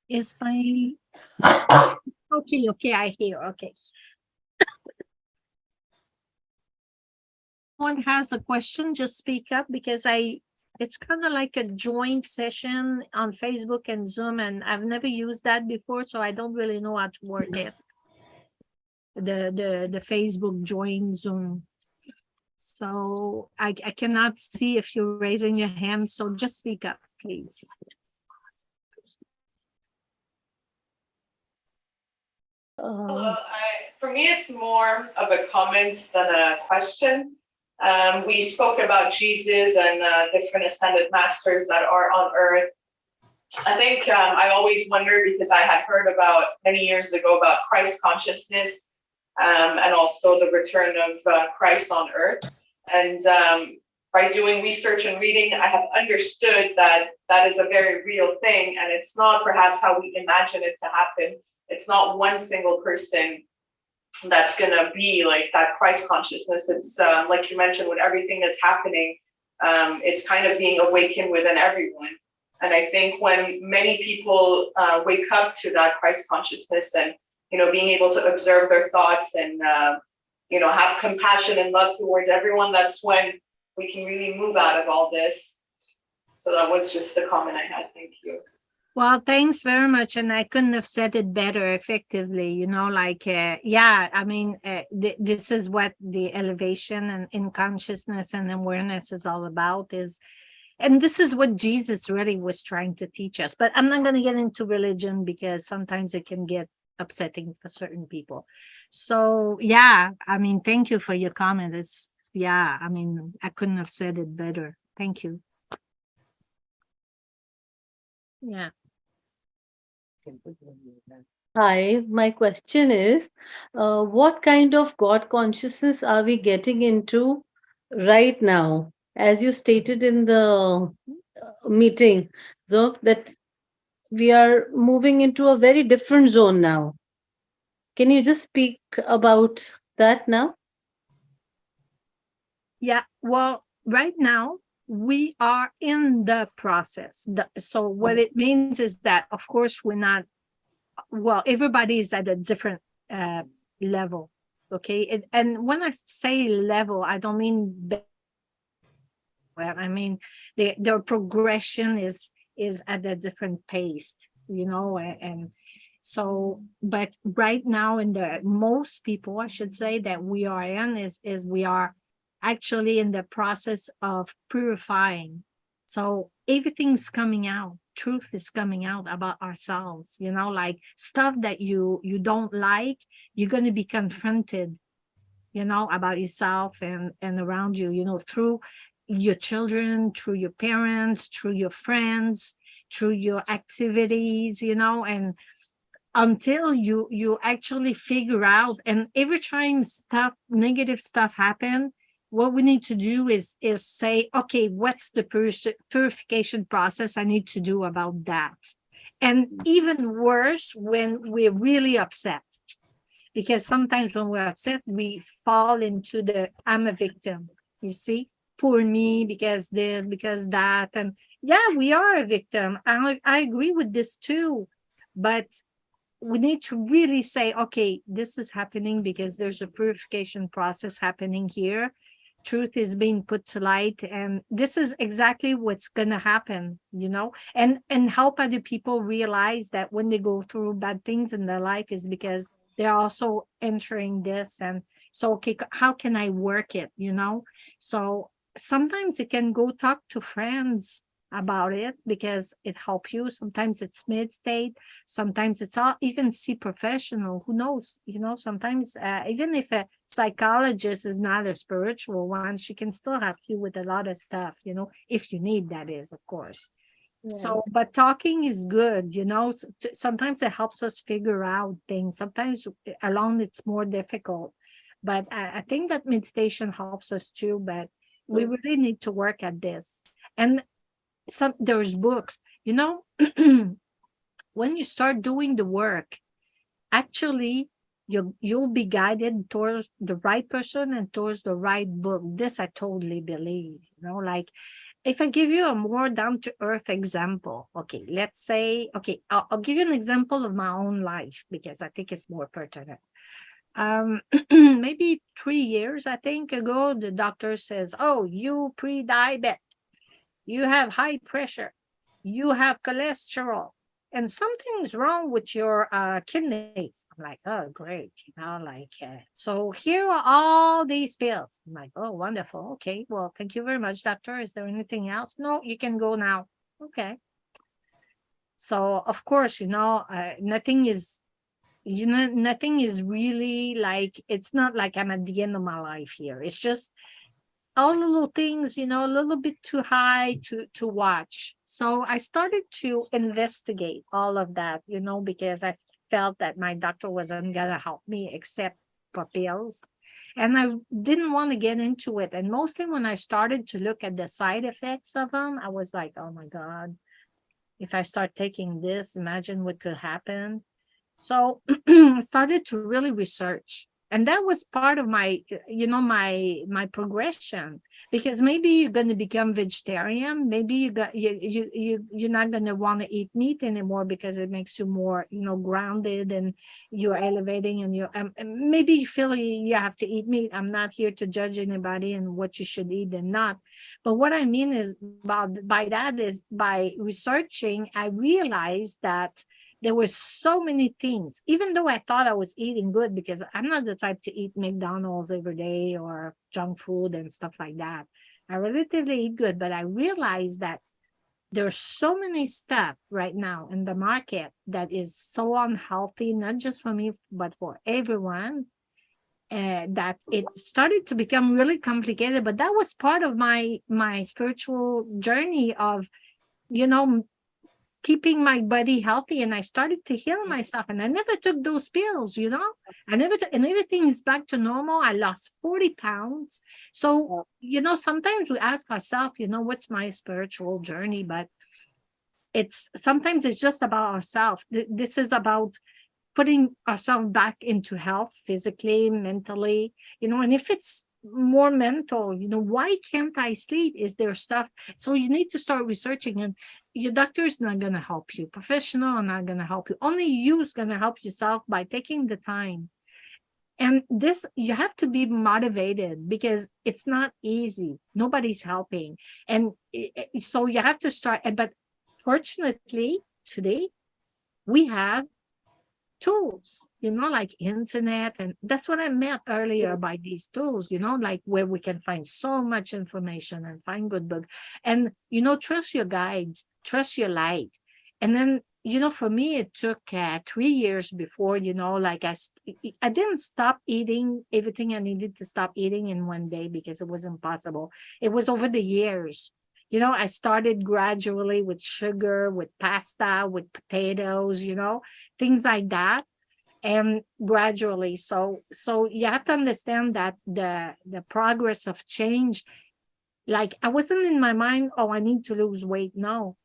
is my, okay, I hear, okay. One has a question, just speak up, because it's kind of like a joint session on Facebook and Zoom, and I've never used that before, so I don't really know how to work it. The Facebook join Zoom. So I cannot see if you're raising your hand, so just speak up, please. For me, it's more of a comment than a question. We spoke about Jesus and different ascended masters that are on earth. I think I always wondered, because I had heard about many years ago about Christ consciousness and also the return of Christ on earth. And by doing research and reading, I have understood that that is a very real thing. And it's not perhaps how we imagine it to happen. It's not one single person that's going to be like that Christ consciousness. It's like you mentioned, with everything that's happening, it's kind of being awakened within everyone. And I think when many people wake up to that Christ consciousness and, being able to observe their thoughts and, have compassion and love towards everyone, that's when we can really move out of all this. So that was just the comment I had. Thank you. Well, thanks very much. And I couldn't have said it better effectively, yeah, I mean, this is what the elevation and in consciousness and awareness is all about and this is what Jesus really was trying to teach us. But I'm not going to get into religion because sometimes it can get upsetting for certain people. So, yeah, I mean, thank you for your comment. I mean, I couldn't have said it better. Thank you. Yeah. Hi, my question is, what kind of God consciousness are we getting into right now? As you stated in the meeting, so that we are moving into a very different zone now. Can you just speak about that now? Yeah, well, right now we are in the process. So what it means is that, of course, we're not, well, everybody is at a different level. Okay. And when I say level, I don't mean, well, I mean, their progression is at a different pace, and so, but right now in the most people, I should say, that we are in is we are actually in the process of purifying. So everything's coming out. Truth is coming out about ourselves, like stuff that you don't like, you're going to be confronted, about yourself and around you, through your children, through your parents, through your friends, through your activities, and until you actually figure out, and every time negative stuff happen, what we need to do is say, okay, what's the purification process I need to do about that? And even worse, when we're really upset, because sometimes when we're upset, we fall into I'm a victim, you see, poor me, because this, because that. And yeah, we are a victim. I agree with this too, but we need to really say, okay, this is happening because there's a purification process happening here. Truth is being put to light, and this is exactly what's going to happen, and help other people realize that when they go through bad things in their life is because they're also entering this. And so, okay, how can I work it, So sometimes you can go talk to friends about it because it helps you. Sometimes it's mid-state, sometimes it's all, you can see professional, who knows, sometimes even if a psychologist is not a spiritual one, she can still help you with a lot of stuff, if you need, that is, of course. Yeah. So, but talking is good, sometimes it helps us figure out things. Sometimes alone it's more difficult, but I think that meditation helps us too, but we really need to work at this. And there's books, when you start doing the work, actually you'll be guided towards the right person and towards the right book. This I totally believe, like if I give you a more down-to-earth example, okay, let's say, okay, I'll give you an example of my own life because I think it's more pertinent. Maybe 3 years, I think, ago, the doctor says, oh, you pre-diabetic, you have high pressure, you have cholesterol, and something's wrong with your kidneys. I'm like, oh, great. So here are all these pills. I'm like, oh, wonderful. Okay, well, thank you very much, doctor. Is there anything else? No, you can go now. Okay. So, of course, nothing is, nothing is really like, it's not like I'm at the end of my life here. It's just all little things, a little bit too high to watch. So I started to investigate all of that, because I felt that my doctor wasn't going to help me except for pills. And I didn't want to get into it. And mostly when I started to look at the side effects of them, I was like, oh my God, if I start taking this, imagine what could happen. So I started to really research. And that was part of my, my progression, because maybe you're going to become vegetarian. Maybe you're not going to want to eat meat anymore because it makes you more, grounded, and you're elevating, and maybe you feel you have to eat meat. I'm not here to judge anybody and what you should eat and not. But what I mean is by that is by researching, I realized that there were so many things, even though I thought I was eating good, because I'm not the type to eat McDonald's every day or junk food and stuff like that. I relatively eat good, but I realized that there's so many stuff right now in the market that is so unhealthy, not just for me, but for everyone, that it started to become really complicated. But that was part of my spiritual journey of, keeping my body healthy, and I started to heal myself, and I never took those pills, I never took, and everything is back to normal. I lost 40 pounds. So, sometimes we ask ourselves, what's my spiritual journey? But sometimes it's just about ourselves. This is about putting ourselves back into health, physically, mentally, and if it's more mental, why can't I sleep? Is there stuff? So you need to start researching, and your doctor is not going to help you. Professional are not going to help you. Only you's going to help yourself by taking the time. And this, you have to be motivated, because it's not easy. Nobody's helping. And so you have to start. But fortunately, today, we have tools, like internet. And that's what I meant earlier by these tools, like where we can find so much information and find good book. And, trust your guides, trust your light. And then, for me, it took 3 years before, like I didn't stop eating everything I needed to stop eating in one day, because it was impossible. It was over the years. I started gradually with sugar, with pasta, with potatoes, things like that. And gradually, so you have to understand that the progress of change, like I wasn't in my mind, oh, I need to lose weight. No,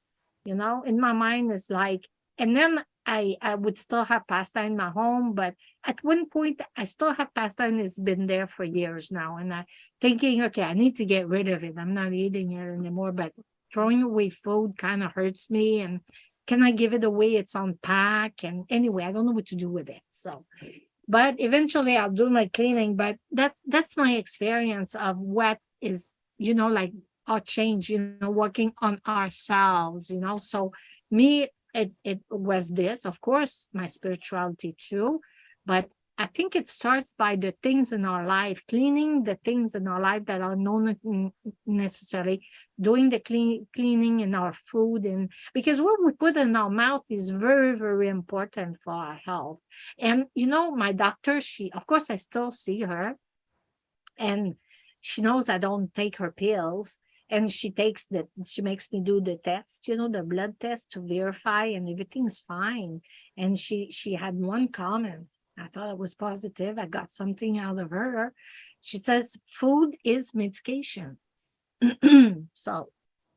in my mind is like, and then I would still have pasta in my home, but at one point I still have pasta, and it's been there for years now. And I thinking, okay, I need to get rid of it. I'm not eating it anymore, but throwing away food kind of hurts me. And can I give it away? It's on pack. And anyway, I don't know what to do with it. So, but eventually I'll do my cleaning. But that's my experience of what is, like our change, working on ourselves, So me, it was this, of course, my spirituality too. But I think it starts by the things in our life, cleaning the things in our life that are not necessary, doing the cleaning in our food. And because what we put in our mouth is very, very important for our health. And, my doctor, of course, I still see her, and she knows I don't take her pills. And she makes me do the test, the blood test to verify, and everything's fine. And she had one comment. I thought it was positive. I got something out of her. She says, food is medication. So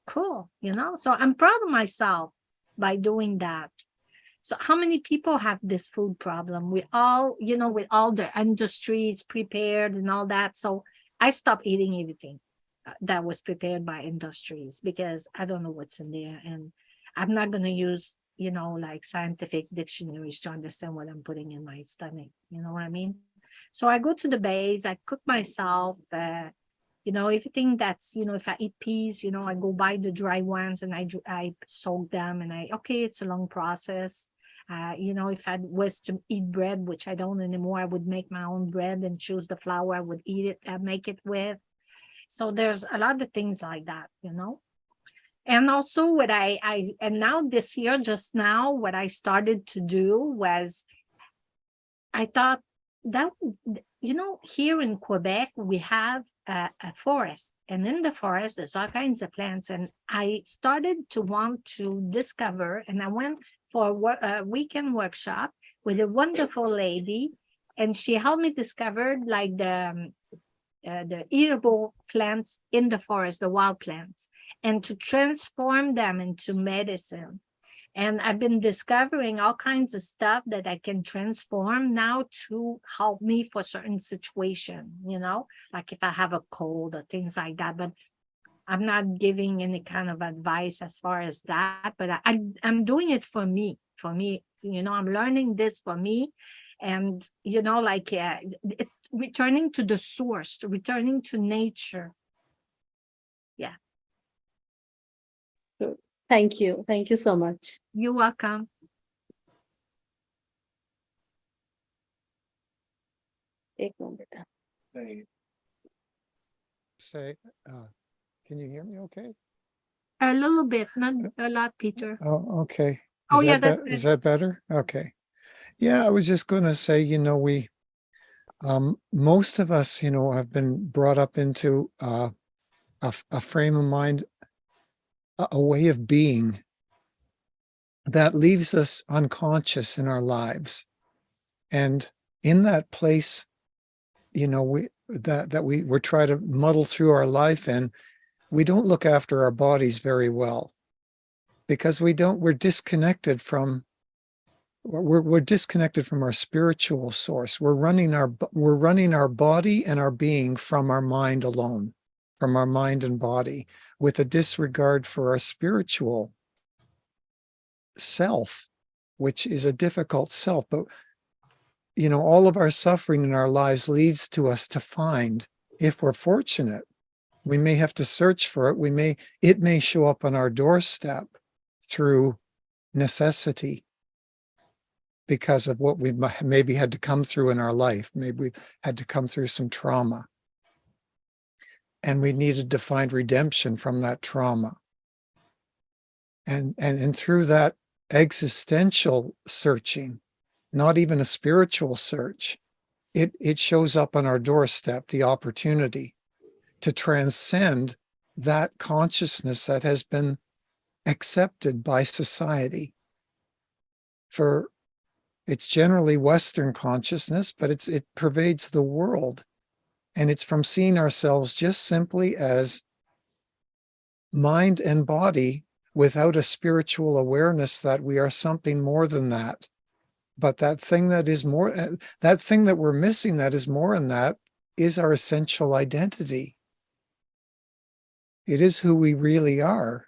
cool, so I'm proud of myself by doing that. So how many people have this food problem? We all, with all the industries prepared and all that. So I stopped eating everything that was prepared by industries, because I don't know what's in there, and I'm not going to use like scientific dictionaries to understand what I'm putting in my stomach. You know what I mean? So I go to the base, I cook myself, everything that's, if I eat peas, I go buy the dry ones, and I soak them, and it's a long process. If I was to eat bread, which I don't anymore, I would make my own bread and choose the flour I would eat it, make it with. So there's a lot of things like that, And also what and now this year, just now, what I started to do was, I thought that, here in Quebec, we have a forest, and in the forest, there's all kinds of plants. And I started to want to discover, and I went for a weekend workshop with a wonderful lady, and she helped me discover like the eatable plants in the forest, the wild plants, and to transform them into medicine. And I've been discovering all kinds of stuff that I can transform now to help me for certain situation, like if I have a cold or things like that. But I'm not giving any kind of advice as far as that, but I'm doing it for me. For me, I'm learning this for me. And, it's returning to the source, returning to nature. Yeah. Thank you. Thank you so much. You're welcome. Ek moment. Say, can you hear me okay? A little bit, not a lot, Peter. Oh, okay. Oh, yeah, that's Is that better? Okay. Yeah, I was just going to say, most of us, have been brought up into a frame of mind, a way of being that leaves us unconscious in our lives. And in that place, we're trying to muddle through our life, and we don't look after our bodies very well because we're disconnected from our spiritual source. We're running our body and our being from our mind alone, from our mind and body, with a disregard for our spiritual self, which is a difficult self. But all of our suffering in our lives leads to us to find, if we're fortunate, we may have to search for it. It may show up on our doorstep through necessity because of what we maybe had to come through in our life. Maybe we've had to come through some trauma, and we needed to find redemption from that trauma. And through that existential searching, not even a spiritual search, it shows up on our doorstep, the opportunity to transcend that consciousness that has been accepted by society. For it's generally Western consciousness, but it pervades the world. And it's from seeing ourselves just simply as mind and body without a spiritual awareness that we are something more than that. But that thing that we're missing that is more than that is our essential identity. It is who we really are.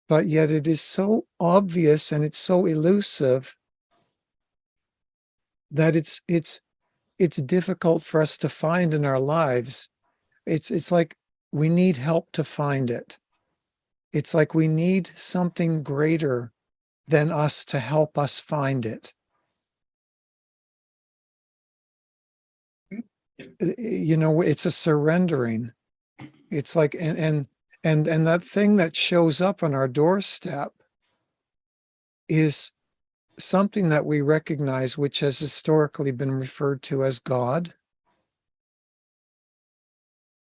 But yet it is so obvious and it's so elusive that it's difficult for us to find in our lives. It's like we need help to find it. It's like we need something greater than us to help us find it. It's a surrendering. It's like, and that thing that shows up on our doorstep is something that we recognize, which has historically been referred to as God.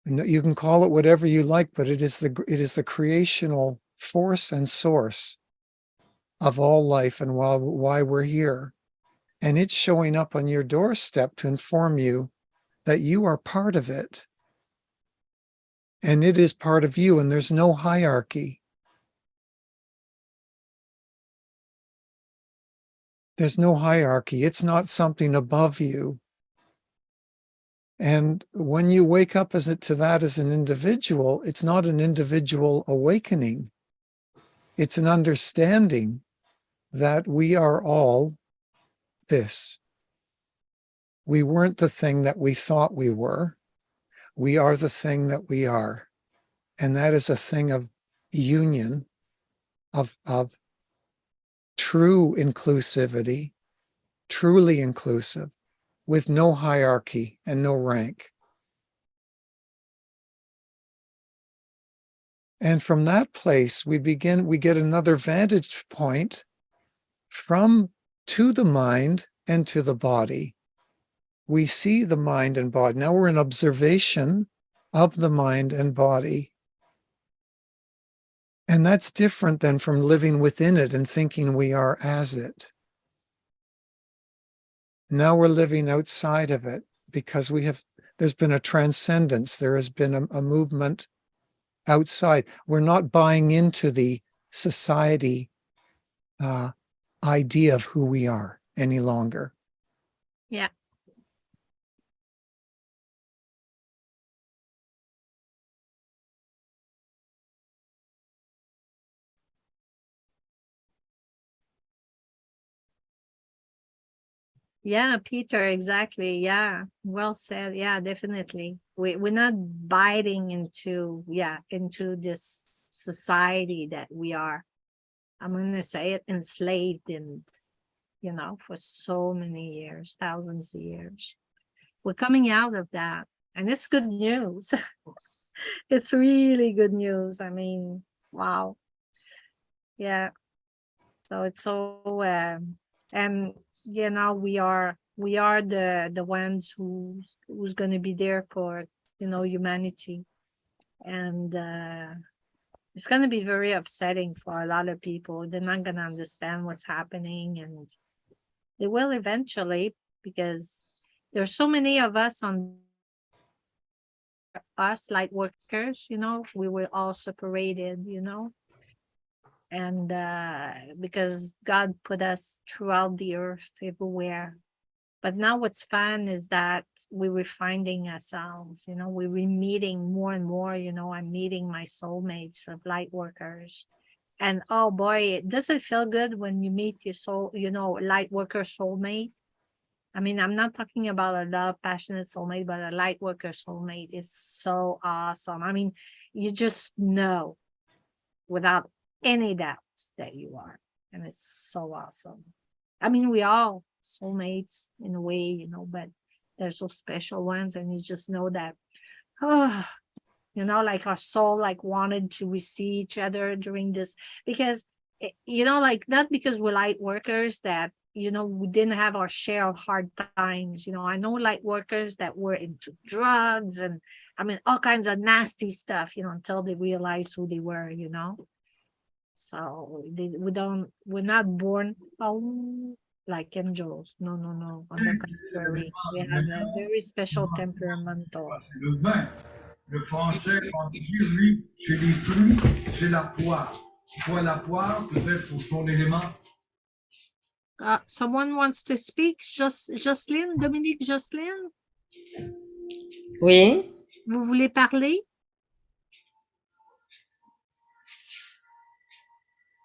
And you can call it whatever you like, but it is the creational force and source of all life and why we're here. And it's showing up on your doorstep to inform you that you are part of it. And it is part of you, and there's no hierarchy. There's no hierarchy. It's not something above you. And when you wake up to that as an individual, it's not an individual awakening. It's an understanding that we are all this. We weren't the thing that we thought we were. We are the thing that we are. And that is a thing of union, of true inclusivity, truly inclusive, with no hierarchy and no rank. And from that place, we get another vantage point to the mind and to the body. We see the mind and body. Now we're in observation of the mind and body. And that's different than from living within it and thinking we are as it. Now we're living outside of it because there's been a transcendence. There has been a movement outside. We're not buying into the society idea of who we are any longer. Yeah. Yeah, Peter, exactly. Yeah, well said. Yeah, definitely. We're not biting into this society that we are, I'm gonna say it, enslaved in, for so many years, thousands of years. We're coming out of that, and it's good news. It's really good news. I mean, wow. Yeah. So it's so and we are the ones who's going to be there for humanity, and it's going to be very upsetting for a lot of people. They're not going to understand what's happening, and they will eventually, because there's so many of us on us light workers. We were all separated, and because God put us throughout the earth everywhere. But now what's fun is that we were finding ourselves, we were meeting more and more. I'm meeting my soulmates of light workers. And oh boy, does it feel good when you meet your soul, light worker soulmate? I mean, I'm not talking about a love, passionate soulmate, but a light worker soulmate is so awesome. I mean, you just know without any doubts that you are. And it's so awesome. I mean, we all soulmates in a way, but there's those special ones, and you just know that, oh, like our soul like wanted to we see each other during this, because like, not because we're light workers that we didn't have our share of hard times. I know light workers that were into drugs and, I mean, all kinds of nasty stuff, until they realized who they were. So we're not born like angels. No, no, no. On the contrary, we have a very special temperamental. C'est le vin. Le français, quand il dit, lui, chez les fruits, c'est la poire. Pourquoi la poire? Peut-être pour son élément. Someone wants to speak? Jocelyne, Dominique, Jocelyne? Oui. Vous voulez parler?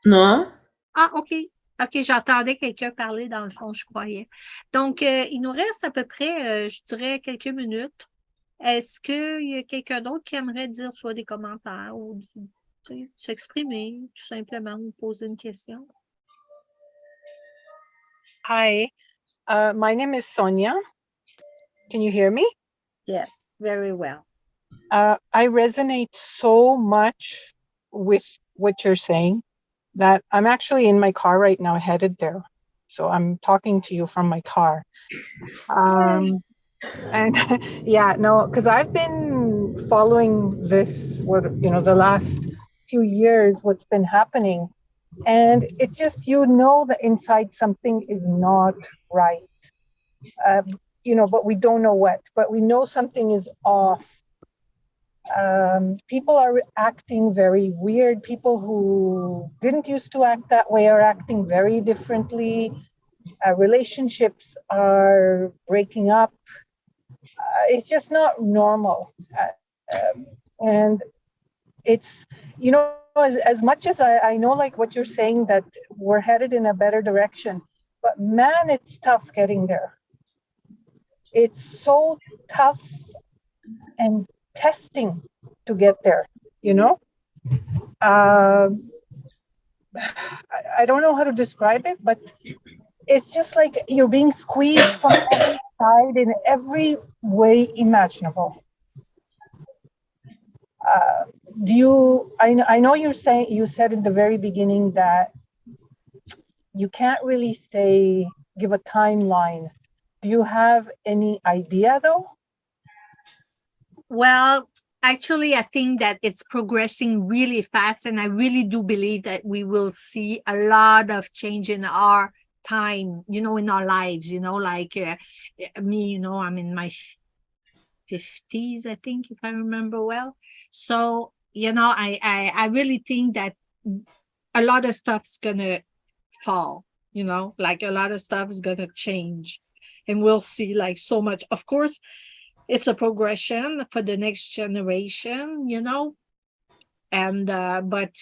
Non. Ah, OK. OK, j'entendais quelqu'un parler dans le fond, je croyais. Donc, il nous reste à peu près, je dirais, quelques minutes. Est-ce qu'il y a quelqu'un d'autre qui aimerait dire soit des commentaires ou s'exprimer, tout simplement, ou poser une question? Hi, my name is Sonia. Can you hear me? Yes, very well. I resonate so much with what you're saying that I'm actually in my car right now, headed there. So I'm talking to you from my car. And yeah, no, because I've been following this, the last few years, what's been happening. And it's just, that inside something is not right. But we don't know what, but we know something is off. People are acting very weird. People who didn't used to act that way are acting very differently. Relationships are breaking up. It's just not normal. And it's, as much as I know, like what you're saying, that we're headed in a better direction, but man, it's tough getting there. It's so tough and testing to get there, I don't know how to describe it, but it's just like you're being squeezed from every side in every way imaginable. I know you said in the very beginning that you can't really give a timeline. Do you have any idea though? Well, actually, I think that it's progressing really fast, and I really do believe that we will see a lot of change in our time, in our lives, like me, I'm in my 50s, I think, if I remember well. So, I really think that a lot of stuff's gonna fall, you know, like a lot of stuff is gonna change. And we'll see like so much. Of course, it's a progression for the next generation, you know. And but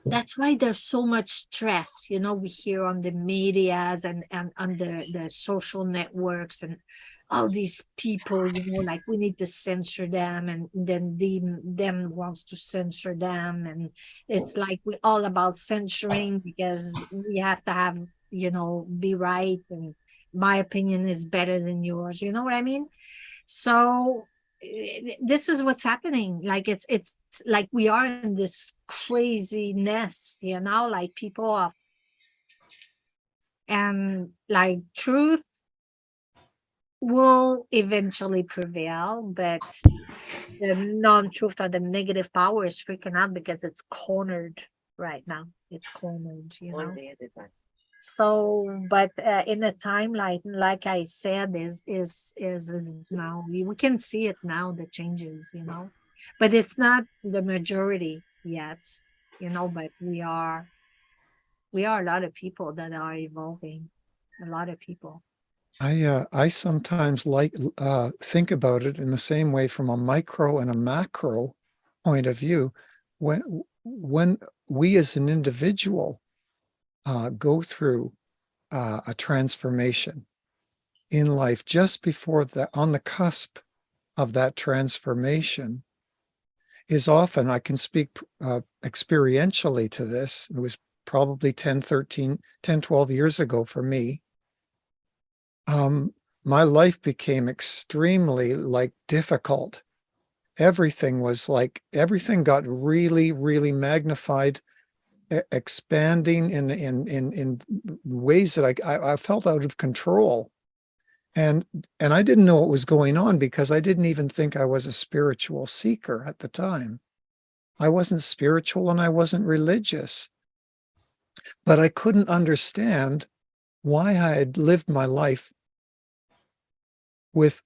that's why there's so much stress, you know, we hear on the medias and on the social networks and all these people, you know, like we need to censor them, and then them wants to censor them, and it's like we're all about censoring because we have to have, you know, be right, and my opinion is better than yours, you know what I mean? So this is what's happening. Like it's like we are in this craziness, you know, like people are, and like truth will eventually prevail, but the non-truth or the negative power is freaking out because it's cornered right now. It's cornered, you One know. day at a time. So, but in a time like I said, is now we can see it now, the changes, you know, but it's not the majority yet, you know. But we are a lot of people that are evolving, a lot of people. I sometimes think about it in the same way from a micro and a macro point of view. When we as an individual go through a transformation in life, just before on the cusp of that transformation is often, I can speak experientially to this. It was probably 10, 12 years ago for me. My life became extremely like difficult. Everything got really, really magnified, expanding in ways that I felt out of control. And I didn't know what was going on because I didn't even think I was a spiritual seeker at the time. I wasn't spiritual and I wasn't religious. But I couldn't understand why I had lived my life with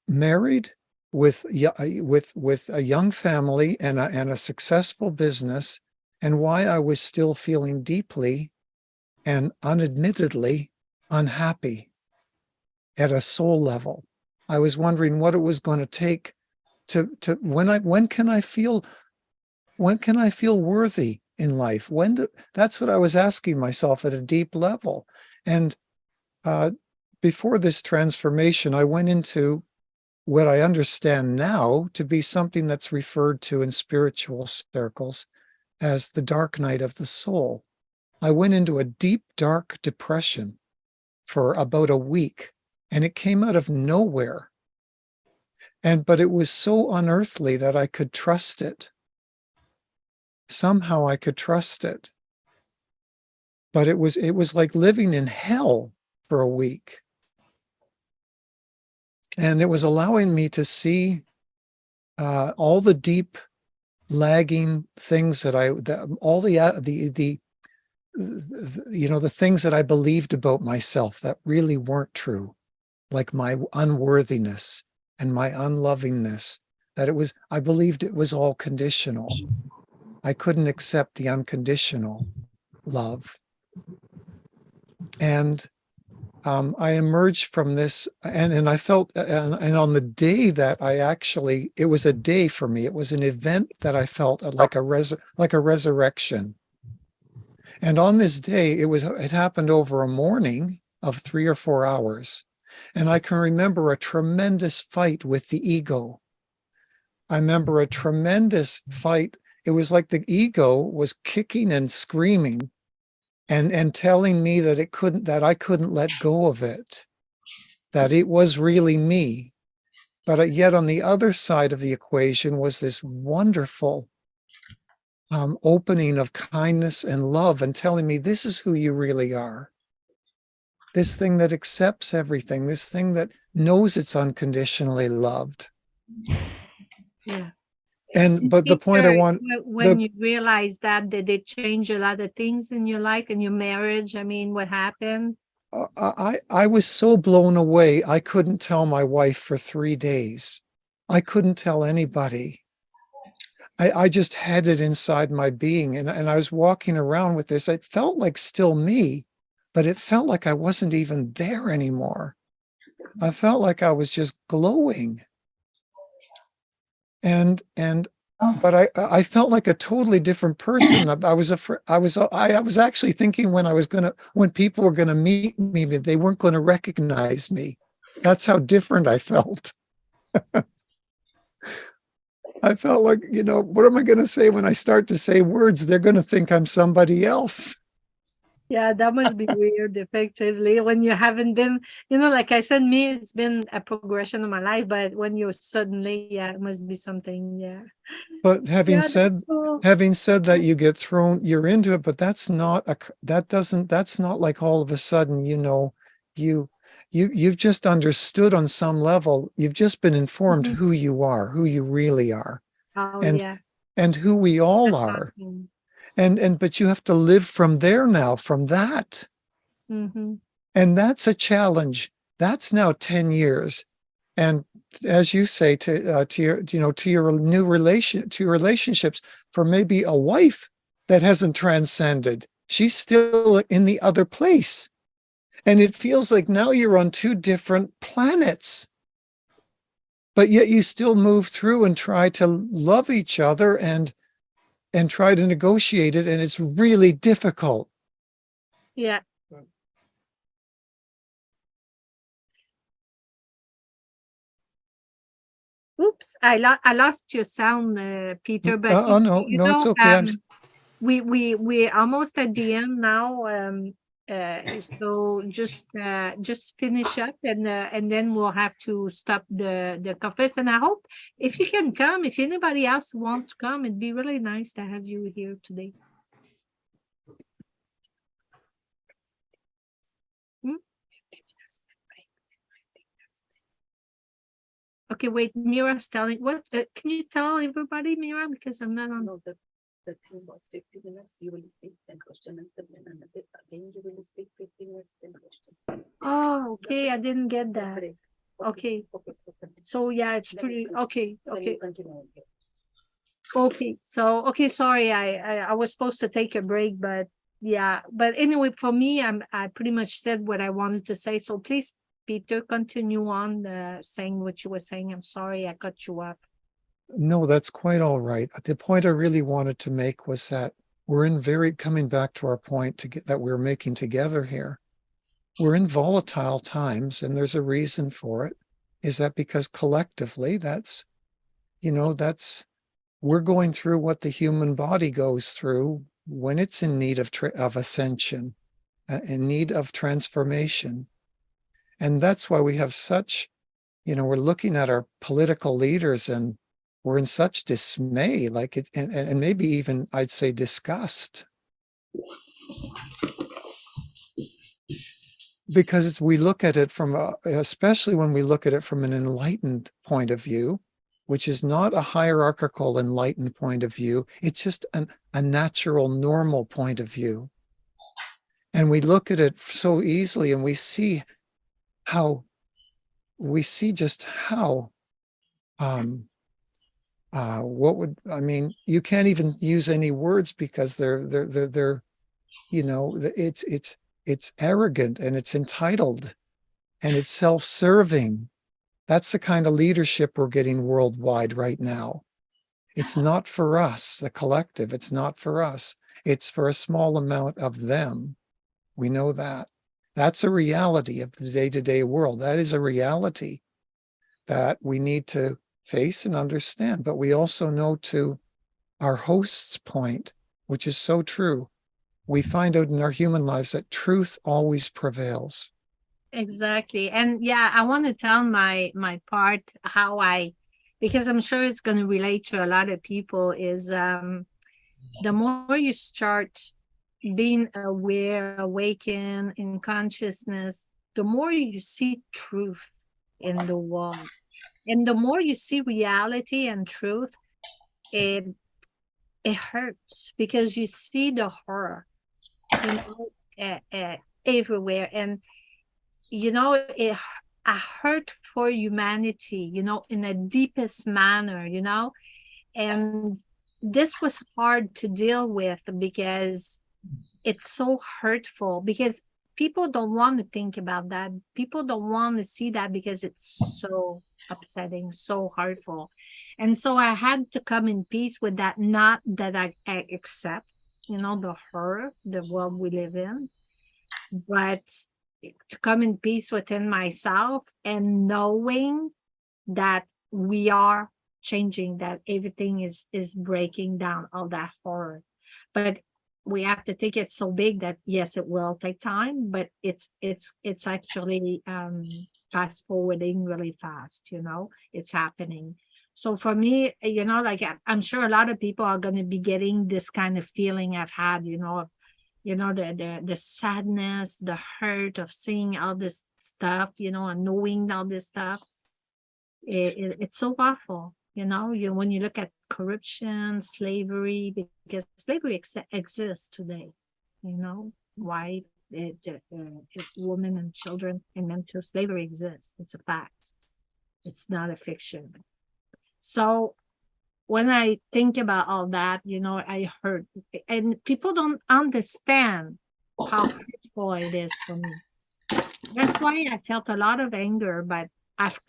married, with a young family and a successful business, and why I was still feeling deeply and unadmittedly unhappy at a soul level. I was wondering what it was going to take to when can I feel worthy in life? That's what I was asking myself at a deep level. And before this transformation, I went into what I understand now to be something that's referred to in spiritual circles as the dark night of the soul. I went into a deep, dark depression for about a week, and it came out of nowhere. But it was so unearthly that I could trust it. Somehow I could trust it. But it was like living in hell for a week. And it was allowing me to see all the deep, lagging things that the things that I believed about myself that really weren't true, like my unworthiness and my unlovingness. I believed it was all conditional. I couldn't accept the unconditional love. And I emerged from this, and I felt, and on the day that it was a day for me. It was an event that I felt like a resurrection. And on this day, it happened over a morning of 3 or 4 hours, and I can remember a tremendous fight with the ego. I remember a tremendous fight. It was like the ego was kicking and screaming and telling me that I couldn't let go of it, that it was really me. But yet on the other side of the equation was this wonderful opening of kindness and love and telling me this is who you really are. This thing that accepts everything, this thing that knows it's unconditionally loved. Yeah. But the point I want... When you realize that, did it change a lot of things in your life, in your marriage? I mean, what happened? I was so blown away, I couldn't tell my wife for 3 days. I couldn't tell anybody. I just had it inside my being, and I was walking around with this. It felt like still me, but it felt like I wasn't even there anymore. I felt like I was just glowing. But I felt like a totally different person. I was afraid. I was actually thinking when people were gonna meet me, that they weren't going to recognize me. That's how different I felt. I felt like, what am I going to say when I start to say words? They're going to think I'm somebody else. Yeah, that must be weird, effectively, when you haven't been, like I said, me, it's been a progression of my life, but when you're suddenly, yeah, it must be something, yeah. But having Yeah, that's said cool. that, you're into it, but that's not like all of a sudden, you've just understood on some level. You've just been informed Mhm. who you are, who you really are, Oh, and yeah. and who we all That's are. awesome. But you have to live from there now, from that. Mhm. And that's a challenge. That's now 10 years. And as you say, to your relationships, for maybe a wife that hasn't transcended, she's still in the other place. And it feels like now you're on two different planets. But yet you still move through and try to love each other and try to negotiate it. And it's really difficult. Yeah. Oops, I lost your sound, Peter, but Oh, no, it's okay. we almost at the end now. So just finish up, and then we'll have to stop the conference. And I hope if you can come, if anybody else wants to come, it'd be really nice to have you here today. Hmm? Okay, wait, Mira's telling what? Can you tell everybody, Mira, because I'm not on. No, the thing was 50 minutes, you will speak 10 questions, and then again, you will speak 50 minutes, 10 questions. Oh, okay, I didn't get that. Break. Okay. Okay, so continue. So yeah, it's Then pretty you okay. Then Okay. you continue. Okay. So okay, sorry, I was supposed to take a break, but yeah. But anyway, for me, I pretty much said what I wanted to say. So please, Peter, continue on saying what you were saying. I'm sorry I cut you off. No, that's quite all right. The point I really wanted to make was that coming back to our point that we're making together here. We're in volatile times, and there's a reason for it. Is that because collectively, we're going through what the human body goes through when it's in need of ascension, in need of transformation. And that's why we have we're looking at our political leaders and we're in such dismay, and maybe even I'd say disgust. Because we look at it especially when we look at it from an enlightened point of view, which is not a hierarchical enlightened point of view. It's just a natural, normal point of view. And we look at it so easily and we see just how, you can't even use any words because it's arrogant and it's entitled and it's self-serving. That's the kind of leadership we're getting worldwide right now. It's not for us, the collective. It's not for us. It's for a small amount of them. We know that. That's a reality of the day-to-day world. That is a reality that we need to face and understand. But we also know, to our host's point, which is so true, we find out in our human lives that truth always prevails. Exactly. And yeah, I want to tell my part how because I'm sure it's going to relate to a lot of people, is the more you start being aware, awaken in consciousness, the more you see truth in the world. And the more you see reality and truth, it hurts because you see the horror, everywhere. And a hurt for humanity, in the deepest manner, and this was hard to deal with because it's so hurtful, because people don't want to think about that. People don't want to see that because it's so upsetting, so hurtful. And so I had to come in peace with that, not that I accept, the horror, the world we live in, but to come in peace within myself and knowing that we are changing, that everything is breaking down, all that horror. But we have to take it so big that yes, it will take time, but it's actually fast forwarding really fast, it's happening. So for me, like I'm sure a lot of people are going to be getting this kind of feeling I've had, the sadness, the hurt of seeing all this stuff, and knowing all this stuff. It's so awful, when you look at corruption, slavery, because slavery exists today, why women and children and men too, slavery exists. It's a fact. It's not a fiction. So when I think about all that, I hurt, and people don't understand how hurtful it is for me. That's why I felt a lot of anger, but I've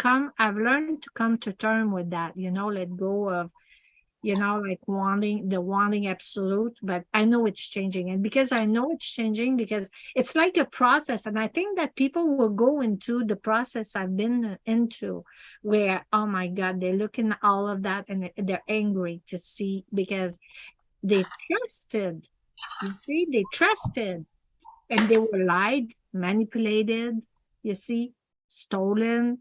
learned to come to terms with that, let go of, like wanting absolute, but I know it's changing. And because I know it's changing, because it's like a process. And I think that people will go into the process I've been into, where, oh my God, they're looking at all of that and they're angry to see, because they trusted, they trusted, and they were lied, manipulated, stolen,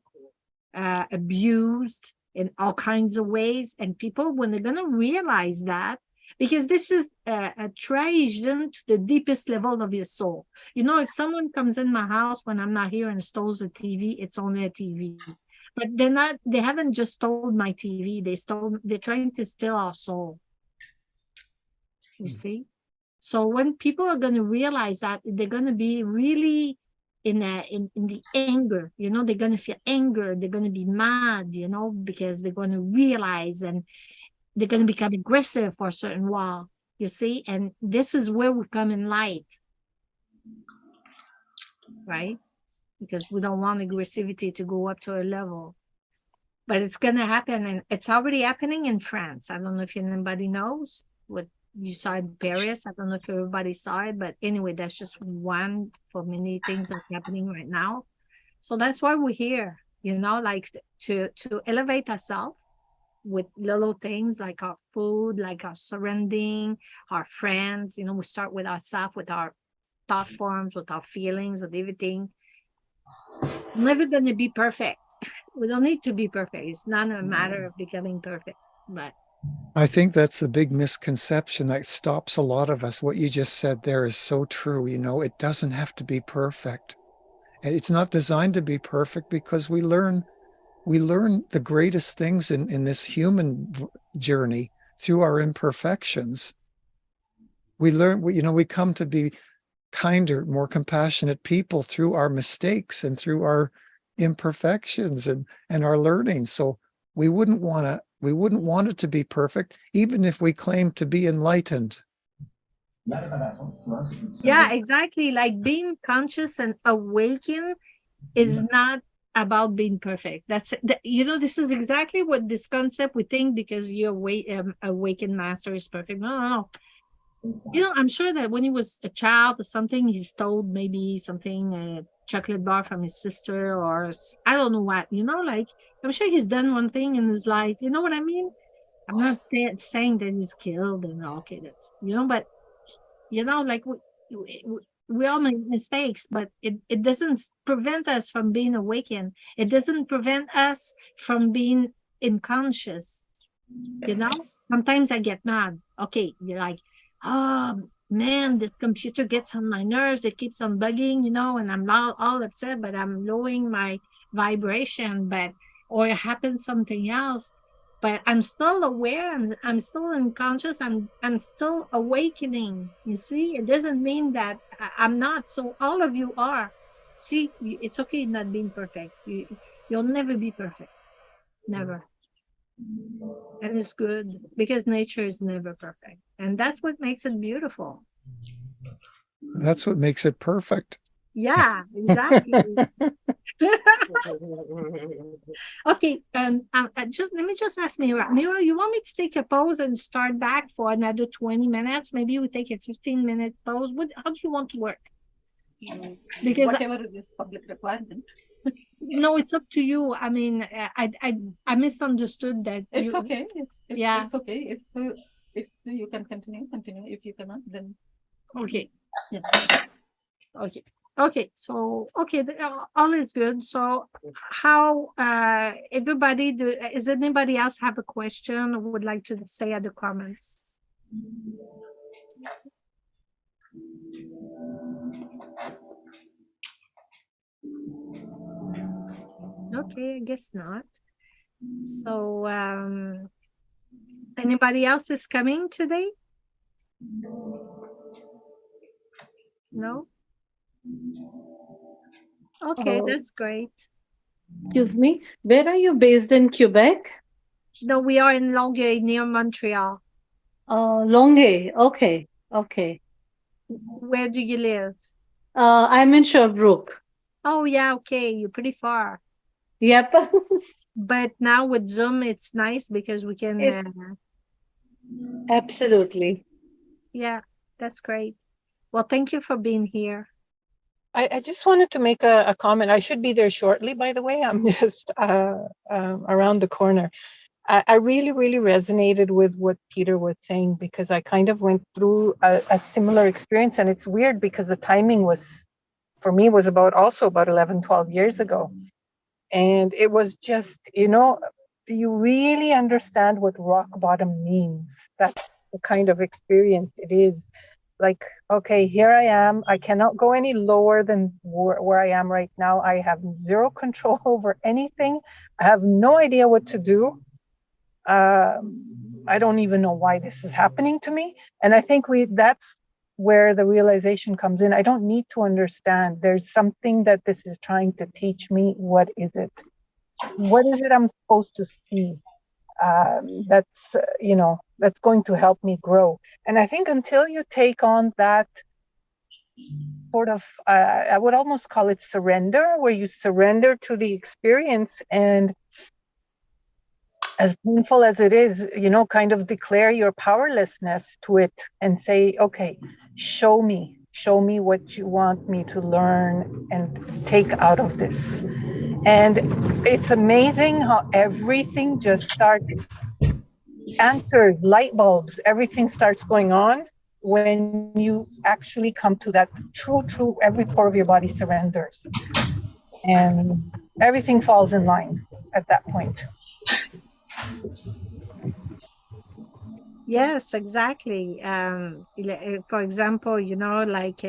abused in all kinds of ways. And people, when they're going to realize that, because this is a tragedy to the deepest level of your soul. If someone comes in my house when I'm not here and steals a TV, it's only a TV. But they haven't just stole my TV, they're trying to steal our soul. You see? So when people are going to realize that, they're going to be really in the anger, they're going to feel anger, they're going to be mad, because they're going to realize, and they're going to become aggressive for a certain while, you see? And this is where we come in light, right? Because we don't want aggressivity to go up to a level. But it's going to happen, and it's already happening in France. I don't know if anybody knows what you saw in Paris. I don't know if everybody saw it, but anyway, that's just one for many things that's happening right now. So that's why we're here, like to elevate ourselves with little things like our food, like our surrounding, our friends. We start with ourselves, with our thought forms, with our feelings, with everything. I'm never going to be perfect. We don't need to be perfect. It's not a matter of becoming perfect, but I think that's a big misconception that stops a lot of us. What you just said there is so true. It doesn't have to be perfect. It's not designed to be perfect, because we learn the greatest things in this human journey through our imperfections. We learn, we come to be kinder, more compassionate people through our mistakes and through our imperfections and our learning. So we wouldn't want it to be perfect, even if we claim to be enlightened. yeah, exactly. Like being conscious and awakened is not about being perfect. This is exactly what this concept we think, because your awakened master is perfect. No. I'm sure that when he was a child or something, he stole maybe something, a chocolate bar from his sister, or I don't know what, like I'm sure he's done one thing in his life. You know what I mean? I'm not saying that he's killed and okay, that's, but like we all make mistakes, but it doesn't prevent us from being awakened. It doesn't prevent us from being unconscious. Sometimes I get mad. Okay, you're like, oh man, this computer gets on my nerves. It keeps on bugging, and I'm all upset, but I'm lowering my vibration, or it happens something else. But I'm still aware. I'm still unconscious. I'm still awakening. You see, it doesn't mean that I'm not. So all of you are. See, it's okay not being perfect. You'll never be perfect. Never. And it's good because nature is never perfect. And that's what makes it beautiful. That's what makes it perfect. Yeah, exactly. Okay, just let me just ask Mira. Mira, you want me to take a pause and start back for another 20 minutes? Maybe we take a 15-minute pause. How do you want to work? Because whatever is public requirement. no, it's up to you. I mean, I misunderstood that. It's you, okay. Yeah. It's okay. If you can continue. If you cannot, then Okay. yeah. Okay. Okay. So all is good. So how everybody is anybody else have a question or would like to say other comments? Okay, I guess not. So anybody else is coming today? No? Okay, that's great. Excuse me, where are you based in Quebec? No, we are in Longueuil near Montreal. Longueuil. Okay. Okay. Where do you live? I'm in Sherbrooke. Oh yeah, okay, you're pretty far. Yep. But now with Zoom, it's nice because we can. Absolutely. Yeah, that's great. Well, thank you for being here. I just wanted to make a comment. I should be there shortly, by the way. I'm just around the corner. I really, really resonated with what Peter was saying because I kind of went through a similar experience. And it's weird because the timing was, for me, was also about 11, 12 years ago. And it was just, do you really understand what rock bottom means? That's the kind of experience it is. Like, okay, here I am. I cannot go any lower than where I am right now. I have zero control over anything. I have no idea what to do. I don't even know why this is happening to me. And I think that's where the realization comes in. I don't need to understand. There's something that this is trying to teach me. What is it? What is it I'm supposed to see? That's that's going to help me grow. And I think until you take on that sort of I would almost call it surrender, where you surrender to the experience, and as painful as it is, kind of declare your powerlessness to it and say, okay, show me what you want me to learn and take out of this. And it's amazing how everything just starts, answers, light bulbs, everything starts going on when you actually come to that true, every pore of your body surrenders. And everything falls in line at that point. Yes, exactly. For example, like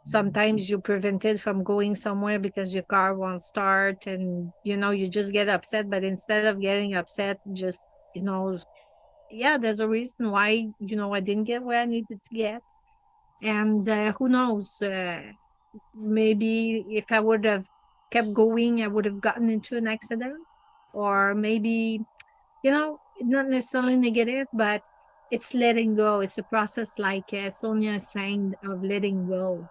sometimes you're prevented from going somewhere because your car won't start and, you just get upset. But instead of getting upset, just, yeah, there's a reason why, I didn't get where I needed to get. And who knows, maybe if I would have kept going, I would have gotten into an accident, or maybe, not necessarily negative, but it's letting go. It's a process, like Sonia is saying, of letting go.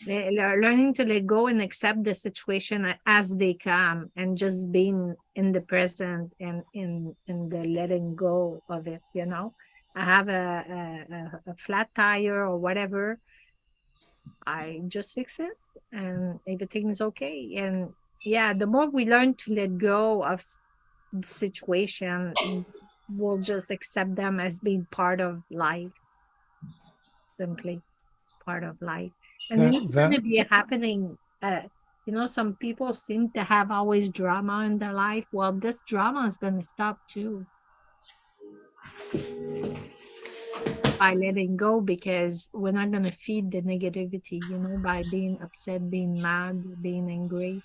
Learning to let go and accept the situation as they come, and just being in the present and in the letting go of it. I have a flat tire or whatever. I just fix it and everything is okay. And yeah, the more we learn to let go of the situation, we'll just accept them as being part of life, simply part of life. And then it's going to be happening. Some people seem to have always drama in their life. Well, this drama is going to stop too by letting go, because we're not going to feed the negativity, by being upset, being mad, being angry.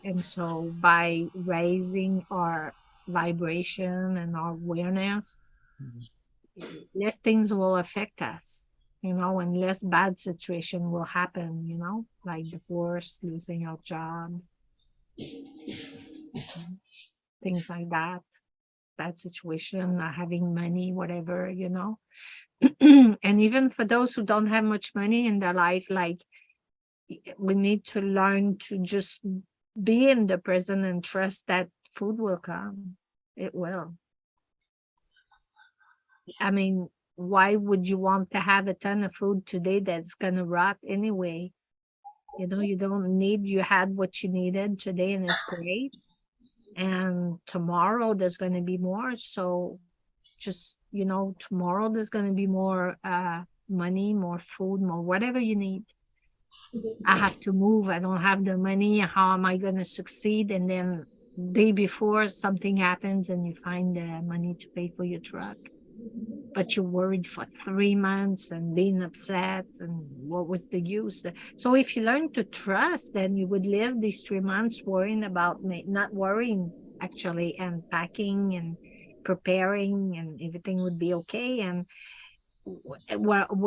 And so by raising our vibration and our awareness, less things will affect us, and less bad situation will happen, like divorce, losing our job. things like that. Bad situation, not having money, whatever, you know. And even for those who don't have much money in their life, like we need to learn to just be in the present and trust that food will come. It will. I mean, why would you want to have a ton of food today that's gonna rot anyway? You know, you don't need, you had what you needed today and it's great. And tomorrow there's gonna be more. So just, you know, tomorrow there's gonna be more money, more food, more whatever you need. I have to move. I don't have the money. How am I gonna succeed? And then day before something happens and you find the money to pay for your truck. But you're worried for 3 months and being upset, and what was the use? So if you learn to trust, then you would live these 3 months worrying about not worrying actually, and packing and preparing, and everything would be okay. And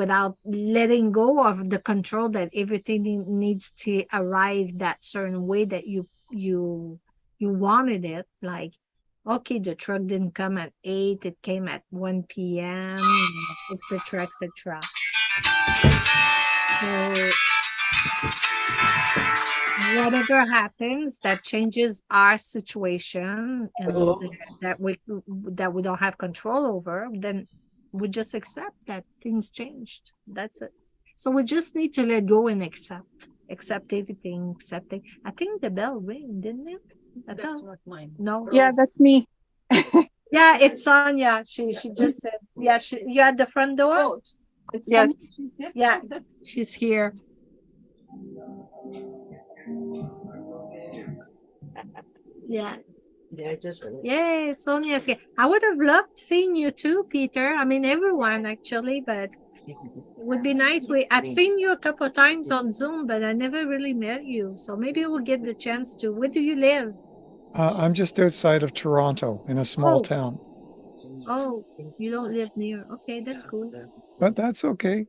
without letting go of the control that everything needs to arrive that certain way that you wanted it, like, okay, the truck didn't come at 8, it came at 1 p.m., etc., etc. So whatever happens that changes our situation and that we don't have control over, then we just accept that things changed. That's it. So we just need to let go and accept everything, accepting. I think the bell rang, didn't it? That's not mine. No. Yeah, that's me. Yeah, it's Sonia. She just said, yeah, you at the front door? Oh, it's Yes. Sunny. She's there? Yeah, Oh, that's- she's here. Yeah. They're just Yay, Sonia's here. I would have loved seeing you too, Peter. I mean, everyone actually, but it would be nice. I've seen you a couple of times on Zoom, but I never really met you. So maybe we'll get the chance to. Where do you live? I'm just outside of Toronto in a small Oh. town, Oh, you don't live near. Okay, that's cool. but that's okay.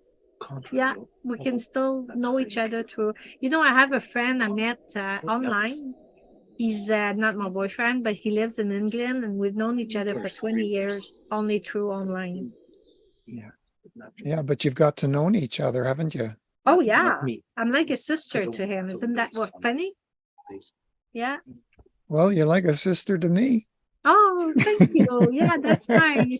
Yeah, we can still know each other through. You know, I have a friend I met online. He's not my boyfriend, but he lives in England, and we've known each other for 20 years only through online. Yeah, but you've got to know each other, haven't you? Oh, yeah. I'm like a sister to him. Isn't that what funny? Yeah. Well, you're like a sister to me. Oh, thank you. Yeah, that's nice.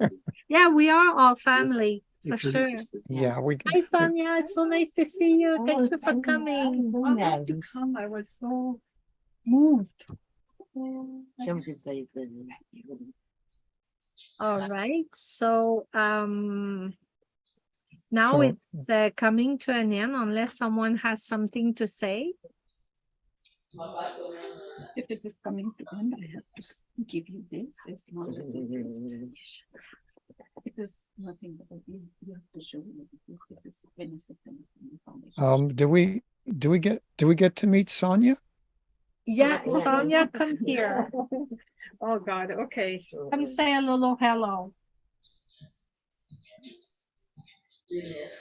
Yeah, we are all family for sure. Yeah, we. Hi, Sonia. It's so nice to see you. Thank you for coming. I was so moved. All right. So now So- it's coming to an end unless someone has something to say. If it is coming to end, I have to give you this. It's not. It is nothing but you have to show me. It is benefit and Do we get to meet Sonia? Yeah, Sonia, come here. Oh God, okay. Come say a little hello.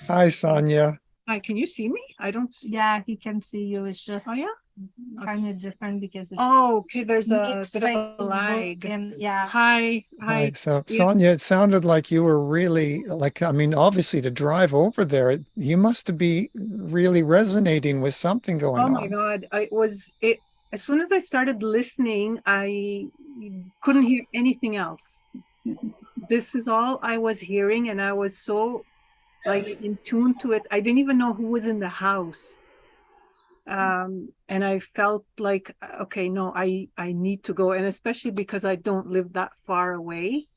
Hi, Sonia. Hi, can you see me? I don't. Yeah, he can see you. It's just Oh yeah. kind of different because it's Oh, okay. There's a mixed bit of a Facebook lag. and yeah. Hi. Hi. So, Yeah. Sonia, it sounded like you were really like, I mean, obviously to drive over there, you must be really resonating with something going Oh on. my God. As soon as I started listening, I couldn't hear anything else. This is all I was hearing, and I was so like in tune to it. I didn't even know who was in the house. And I felt like, okay, no, I need to go. And especially because I don't live that far away.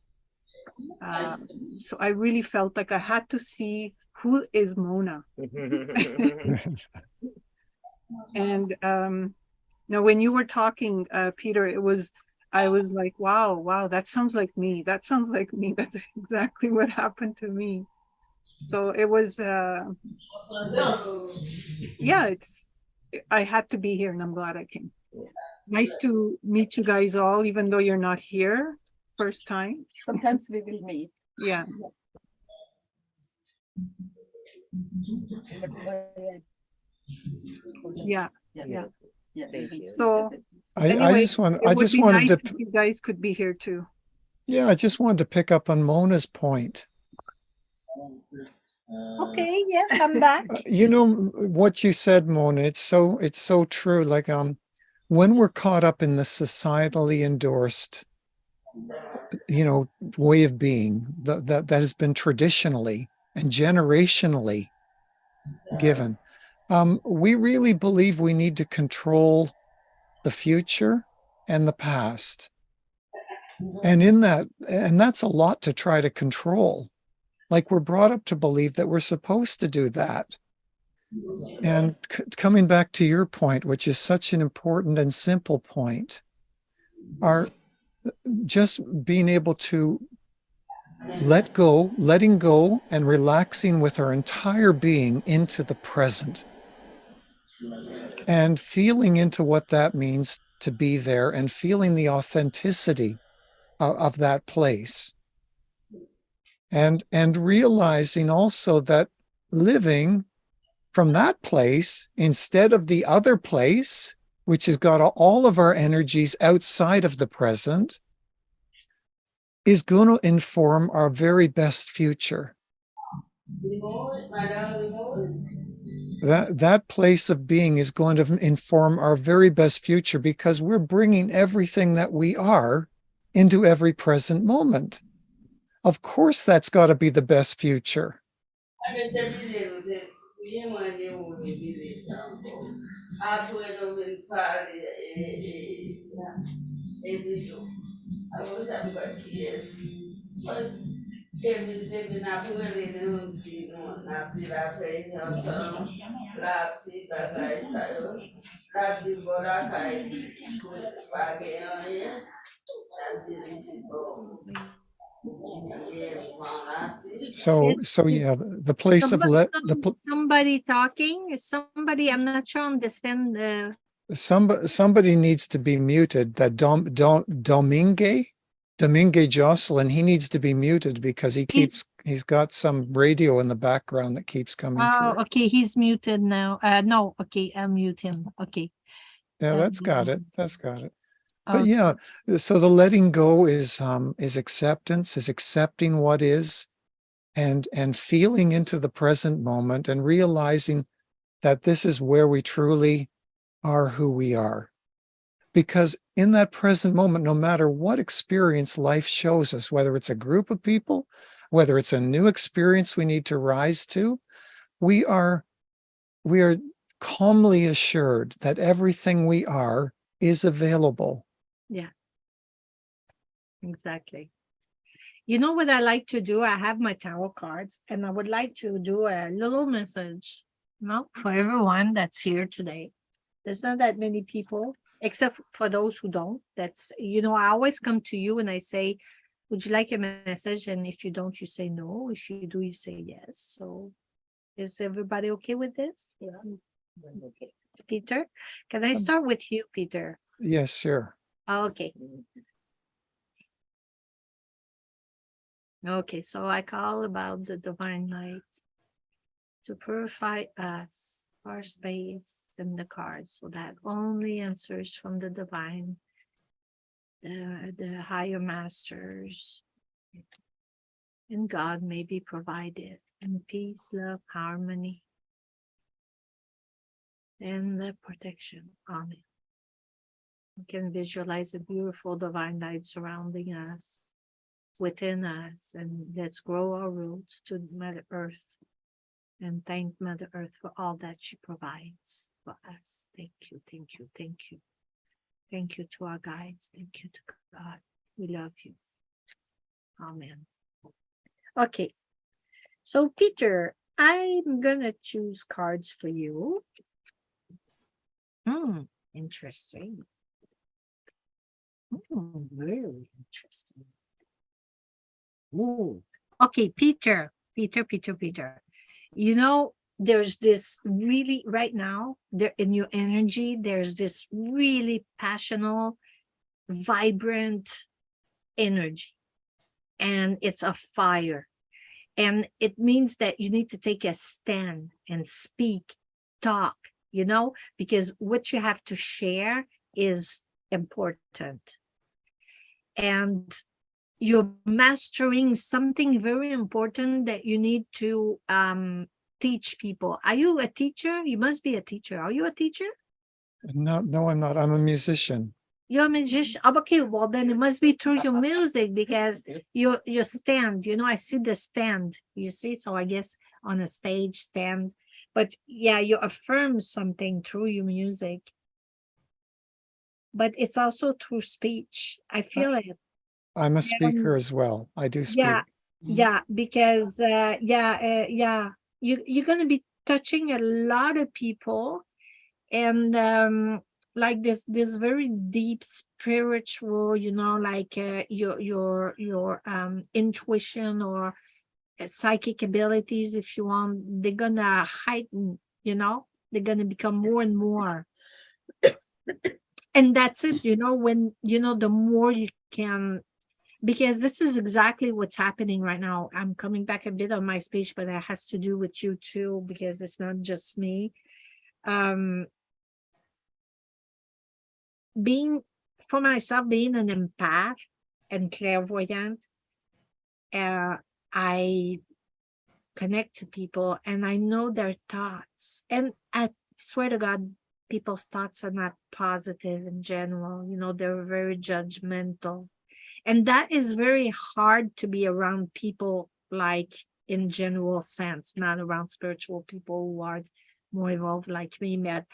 So I really felt like I had to see who is Mona. And now when you were talking, Peter, I was like, wow, that sounds like me. That sounds like me. That's exactly what happened to me. So it was, yeah, I had to be here, and I'm glad I came. Nice to meet you guys all, even though you're not here first time. Sometimes we will meet. Yeah. Yeah. Yeah. So I Anyway, just want, it I would just be wanted nice to, if you guys could be here too. yeah, I just wanted to pick up on Mona's point. Okay, yes, I'm back. You know what you said, Mona, it's so true. Like, when we're caught up in the societally endorsed, way of being that has been traditionally and generationally given, we really believe we need to control the future and the past. And that's a lot to try to control. Like, we're brought up to believe that we're supposed to do that. And coming back to your point, which is such an important and simple point, are just being able to letting go and relaxing with our entire being into the present and feeling into what that means to be there and feeling the authenticity of that place. And realizing also that living from that place instead of the other place, which has got all of our energies outside of the present, is going to inform our very best future. That place of being is going to inform our very best future because we're bringing everything that we are into every present moment. Of course, that's got to be the best future. So yeah, the place of Somebody talking? Is somebody? I'm not sure. Understand the. Somebody needs to be muted. That Domingue Jocelyn, he needs to be muted because he's got some radio in the background that keeps coming through. Oh, okay, he's muted now. No, okay, I'll mute him. Okay. Yeah, that's got it. But Okay. yeah, so the letting go is acceptance, is accepting what is, and feeling into the present moment and realizing that this is where we truly are who we are. Because in that present moment, no matter what experience life shows us, whether it's a group of people, whether it's a new experience we need to rise to, we are calmly assured that everything we are is available. Yeah, exactly. You know what I like to do? I have my tarot cards and I would like to do a little message, for everyone that's here today. There's not that many people, except for those who don't. That's, I always come to you and I say, would you like a message? And if you don't, you say no. If you do, you say yes. So is everybody okay with this? Yeah. Okay. Peter, can I start with you, Peter? Yes, sure. Okay. Okay, so I call about the divine light to purify us, our space and the cards, so that only answers from the divine, the higher masters, and God may be provided in peace, love, harmony, and the protection. Amen. We can visualize a beautiful divine light surrounding us, within us, and let's grow our roots to Mother Earth and thank Mother Earth for all that she provides for us. Thank you, thank you, thank you. Thank you to our guides. Thank you to God. We love you. Amen. Okay. So Peter, I'm gonna choose cards for you. Interesting. Really interesting. Ooh. Okay, Peter. There's this really, right now, there in your energy, there's this really passionate, vibrant energy. And it's a fire. And it means that you need to take a stand and speak, talk, because what you have to share is important. And you're mastering something very important that you need to teach people. Are you a teacher? You must be a teacher. Are you a teacher? No, I'm not. I'm a musician. You're a musician. Oh, okay, well then it must be through your music because your stand, I see the stand, you see, so I guess on a stage stand. But yeah, you affirm something through your music. But it's also through speech. I feel it. I'm a speaker as well. I do speak. Yeah, because you're gonna be touching a lot of people, and like this very deep spiritual, like your intuition or psychic abilities, if you want, they're gonna heighten, they're gonna become more and more. And that's it, when the more you can, because this is exactly what's happening right now. I'm coming back a bit on my speech, but it has to do with you too, because it's not just me. Being for myself, being an empath and clairvoyant, I connect to people and I know their thoughts. And I swear to God, people's thoughts are not positive in general. They're very judgmental. And that is very hard to be around people, like in general sense, not around spiritual people who are more evolved like me, but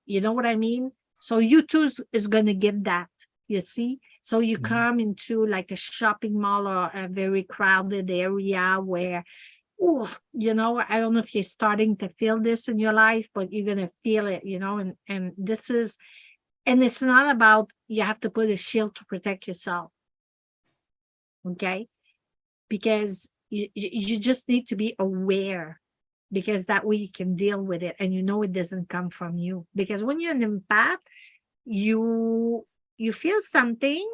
you know what I mean? So you too is going to give that, you see? So you come into like a shopping mall or a very crowded area where, I don't know if you're starting to feel this in your life, but you're going to feel it, and this is, and it's not about, you have to put a shield to protect yourself. Okay? Because you just need to be aware, because that way you can deal with it and it doesn't come from you. Because when you're an empath, you feel something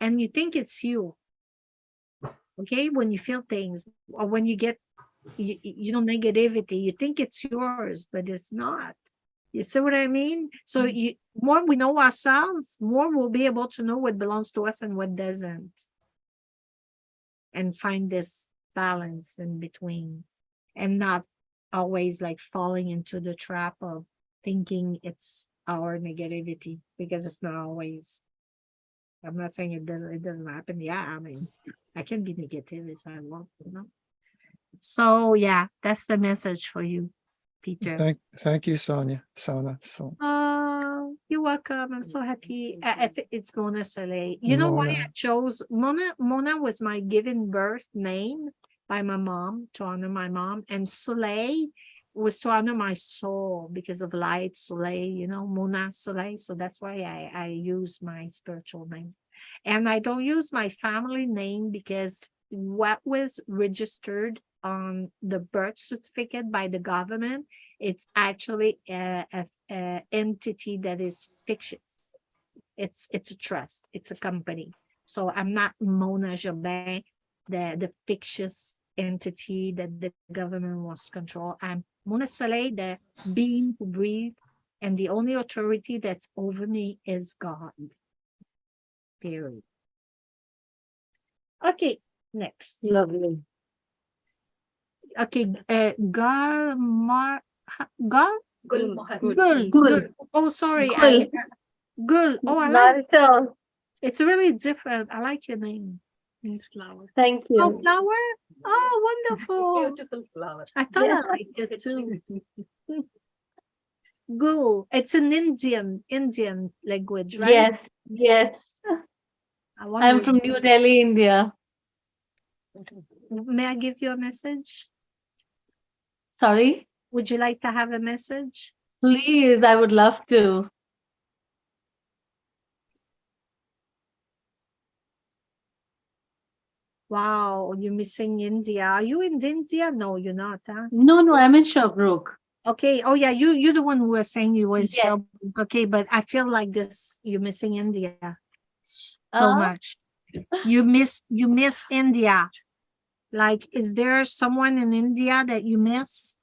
and you think it's you. Okay? When you feel things or when you get negativity, you think it's yours, but it's not. You see what I mean? So more we know ourselves, more we'll be able to know what belongs to us and what doesn't. And find this balance in between, and not always like falling into the trap of thinking it's our negativity, because it's not always. I'm not saying it doesn't happen. Yeah, I mean, I can be negative if I want, So yeah, that's the message for you, Peter. Thank you, Sonia. So You're welcome. I'm so happy. It's Monasoleil. You know why I chose Mona? Mona was my given birth name by my mom, to honor my mom, and Soleil was to honor my soul because of light, Soleil, Monasoleil. So that's why I use my spiritual name. And I don't use my family name because what was registered on the birth certificate by the government, it's actually a entity that is fictitious. It's a trust. It's a company. So I'm not Mona Jobin, the fictitious entity that the government wants to control. I'm Monasoleil, the being who breathes, and the only authority that's over me is God. Period. Okay, next. Lovely. Okay, Gul. Oh, sorry. Gul. Oh, I like it. Martha, It's really different. I like your name. Means flower. thank Oh, you. flower? Oh, wonderful. Beautiful flower. I thought Yeah. I liked it too. Gul. It's an Indian language, right? Yes. I I'm wonder, from New Delhi, India. may I give you a message? Sorry? Would you like to have a message? Please, I would love to. Wow, you're missing India. Are you in India? No, you're not, huh? No, I'm in Shabrook. Okay. Oh yeah, you're the one who was saying you was Yes. okay, but I feel like this you're missing India so Uh-huh. much. You miss India. Like, is there someone in India that you miss?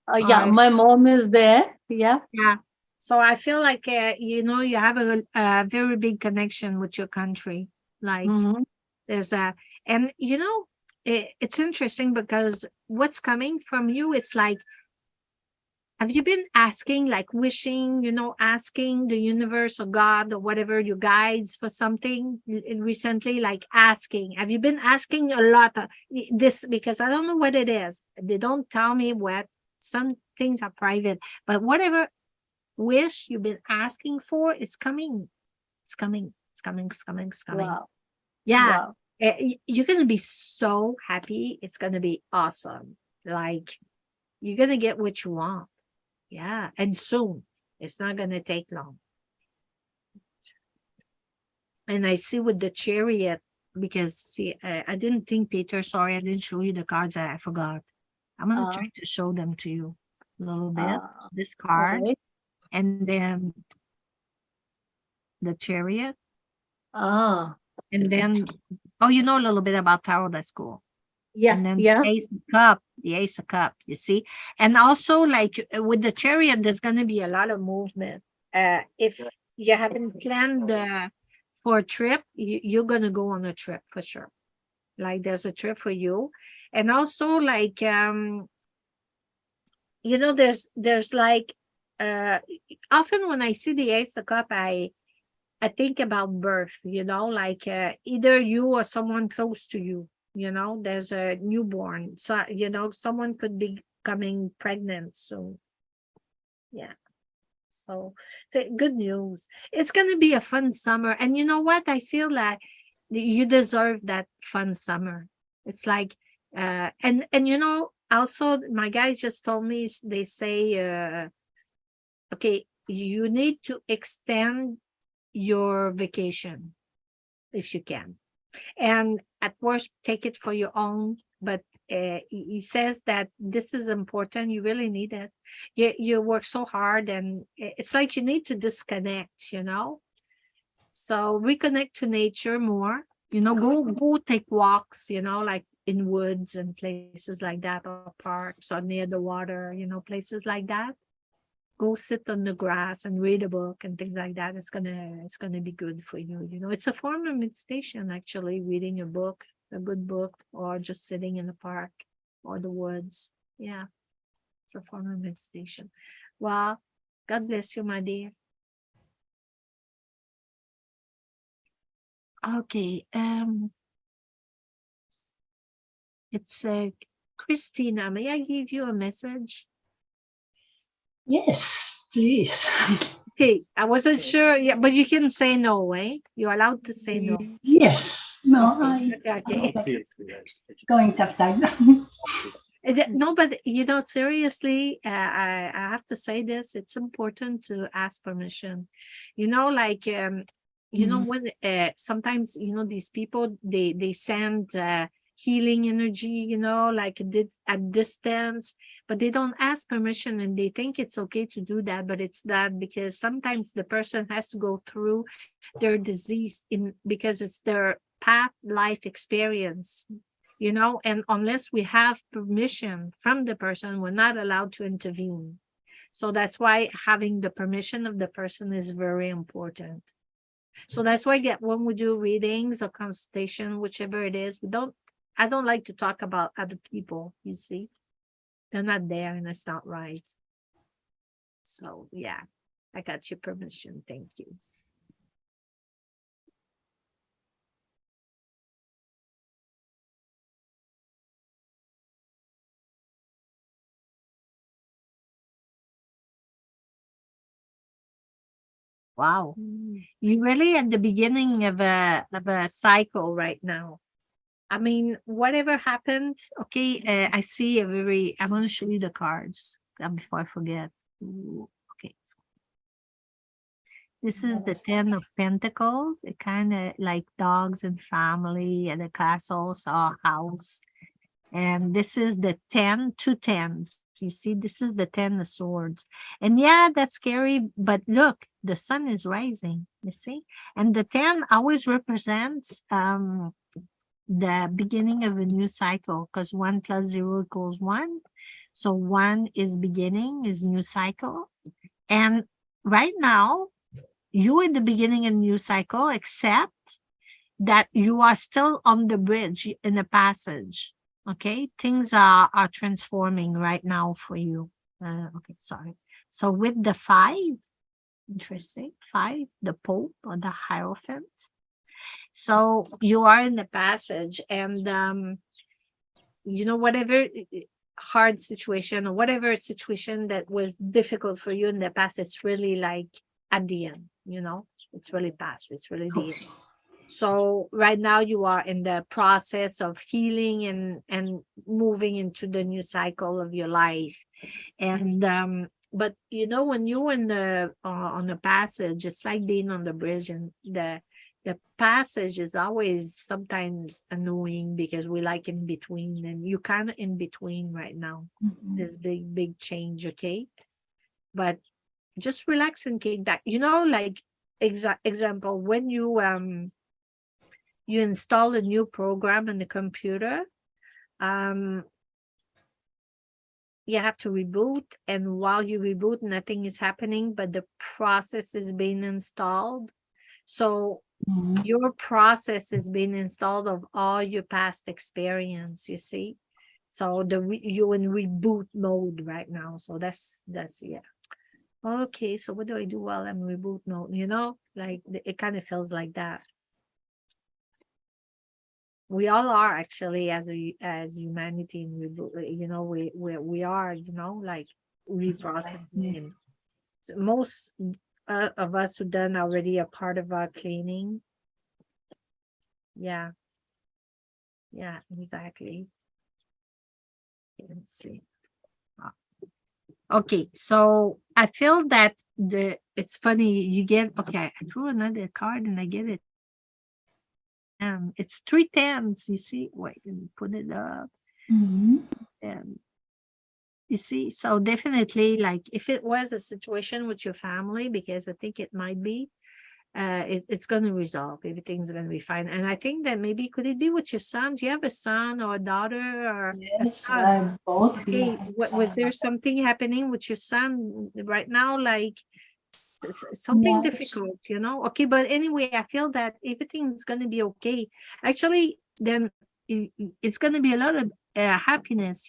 Yeah, Or- my mom is there. Yeah. Yeah. So I feel like, you know, you have a very big connection with your country. Like Mhm. there's a, and you know, it's interesting because what's coming from you, it's like, have you been asking, like wishing, you know, asking the universe or God or whatever, your guides for something recently, like asking? Have you been asking a lot of this? Because I don't know what it is. They don't tell me what. Some things are private, but whatever wish you've been asking for, it's coming. It's coming. It's coming. It's coming. It's coming. Wow. Yeah. Wow. You're going to be so happy. It's going to be awesome. Like, you're going to get what you want. Yeah. And soon. It's not going to take long. And I see with the chariot, because see, I didn't think, Peter, sorry, I didn't show you the cards. I forgot. I'm going to try to show them to you a little bit. This All card. right. And then the chariot. Ah, And then, oh, you know a little bit about tarot, that's cool. yeah, And then yeah. the ace of cup, you see. And also, like with the chariot, there's going to be a lot of movement. If you haven't planned for a trip, you're going to go on a trip for sure. Like there's a trip for you. And also, like, you know, there's like, often when I see the ace of cup, I think about birth, you know, like either you or someone close to you, you know, there's a newborn. So, you know, someone could be becoming pregnant soon. Yeah. So, good news. It's going to be a fun summer. And you know what? I feel like you deserve that fun summer. It's like, and you know, also my guys just told me, they say, okay, you need to extend your vacation if you can, and at worst take it for your own, but he says that this is important, you really need it. You work so hard, and it's like you need to disconnect, you know, so reconnect to nature more, you know, go take walks, you know, like in woods and places like that, or parks or near the water, you know, places like that. Go sit on the grass and read a book and things like that. It's gonna be good for you. You know, it's a form of meditation, actually, reading a book, a good book, or just sitting in the park or the woods. Yeah, it's a form of meditation. Well, God bless you, my dear. Okay, it's Christina. May I give you a message? Yes, please. Okay, I wasn't sure. Yeah, but you can say no, eh? You're allowed to say no. Yes. No, Okay. going to have time. No, but you know, seriously, I have to say this. It's important to ask permission. You know, like you know, when sometimes, you know, these people, they send healing energy, you know, like at distance, but they don't ask permission, and they think it's okay to do that, but it's not, because sometimes the person has to go through their disease because it's their past life experience, you know, and unless we have permission from the person, we're not allowed to intervene. So that's why having the permission of the person is very important. So that's why when we do readings or consultation, whichever it is, I don't like to talk about other people, you see. They're not there, and it's not right. So yeah, I got your permission. Thank you. Wow. You really at the beginning of a cycle right now. I mean, whatever happened, okay, I see I want to show you the cards before I forget. Ooh, okay. This is the 10 of Pentacles. It kind of like dogs and family and the castles or house. And this is the 10, 2 tens. You see, this is the 10 of swords. And yeah, that's scary, but look, the sun is rising, you see? And the 10 always represents the beginning of a new cycle, because 1 plus 0 equals 1. So 1 is beginning, is new cycle. And right now, you in the beginning of a new cycle, accept that you are still on the bridge in the passage. Okay, things are transforming right now for you. Okay, sorry. So with the 5, interesting, 5, the Pope or the Hierophant. So you are in the passage, and whatever hard situation or whatever situation that was difficult for you in the past, it's really like at the end, it's really past, it's really the end. So right now you are in the process of healing and moving into the new cycle of your life. And but when you're in the on the passage, it's like being on the bridge, and the passage is always sometimes annoying because we like in between, and you kind of in between right now. This big change, okay? But just relax and kick back. Like example, when you install a new program in the computer, you have to reboot, and while you reboot, nothing is happening, but the process is being installed. So your process is being installed of all your past experience, you see. So you're in reboot mode right now. So that's yeah. Okay, so what do I do while I'm in reboot mode? Like it kind of feels like that. We all are actually as humanity in reboot. We are, like reprocessing. And so most of us who done already a part of our cleaning. Yeah, exactly. Let's see. Okay, so I feel that it's funny. You get, okay, I drew another card and I get it. It's 3 10s. You see, wait, let me put it up. And you see, so definitely, like if it was a situation with your family, because I think it might be, it's going to resolve. Everything's going to be fine. And I think that maybe could it be with your son? Do you have a son or a daughter or a son? Both. Okay, was there something happening with your son right now, like something difficult, Okay, but anyway, I feel that everything's going to be okay. Actually, then it's going to be a lot of happiness,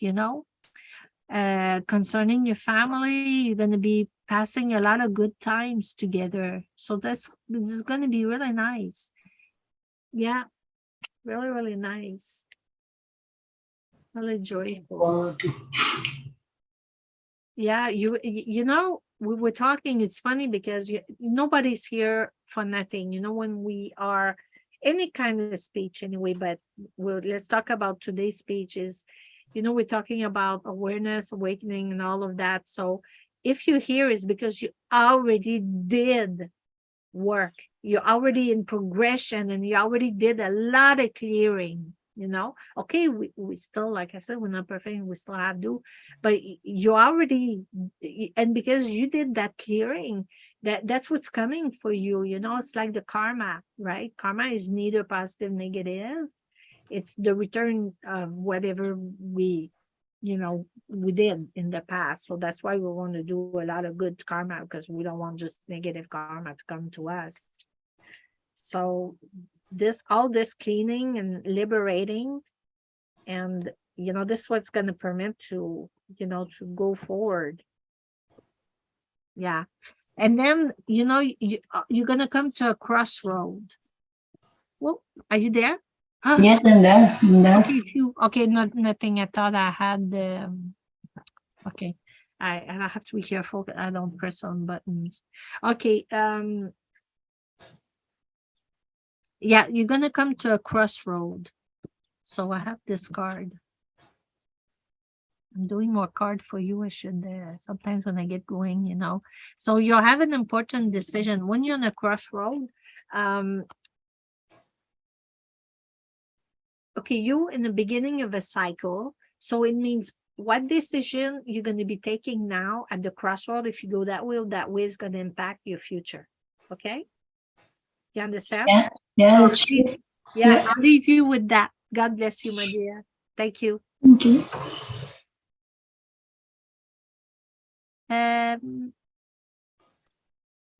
concerning your family. You're going to be passing a lot of good times together. So this is going to be really nice. Yeah, really, really nice. Really joyful. Yeah, we were talking, it's funny because nobody's here for nothing, when we are any kind of speech anyway, but let's talk about today's speech is, we're talking about awareness, awakening, and all of that. So if you're here, is because you already did work. You're already in progression, and you already did a lot of clearing. Okay, we still, like I said, we're not perfect, we still have to, but you already, and because you did that clearing, that's what's coming for you. It's like the karma, right? Karma is neither positive, negative. It's the return of whatever we did in the past. So that's why we want to do a lot of good karma, because we don't want just negative karma to come to us. So all this cleaning and liberating, and this is what's going to permit to to go forward. Yeah. And then you're going to come to a crossroad. Well, are you there? Yes, I'm there. Okay, nothing. I thought I had the okay. I have to be careful that I don't press on buttons. Okay, yeah, you're gonna come to a crossroad. So I have this card. I'm doing more card for you. I should sometimes when I get going, So you'll have an important decision when you're on a crossroad. Okay, you in the beginning of a cycle. So it means what decision you're going to be taking now at the crossroad. If you go that way is going to impact your future. Okay? You understand? Yeah, so I'll leave you with that. God bless you, my dear. Thank you. Okay.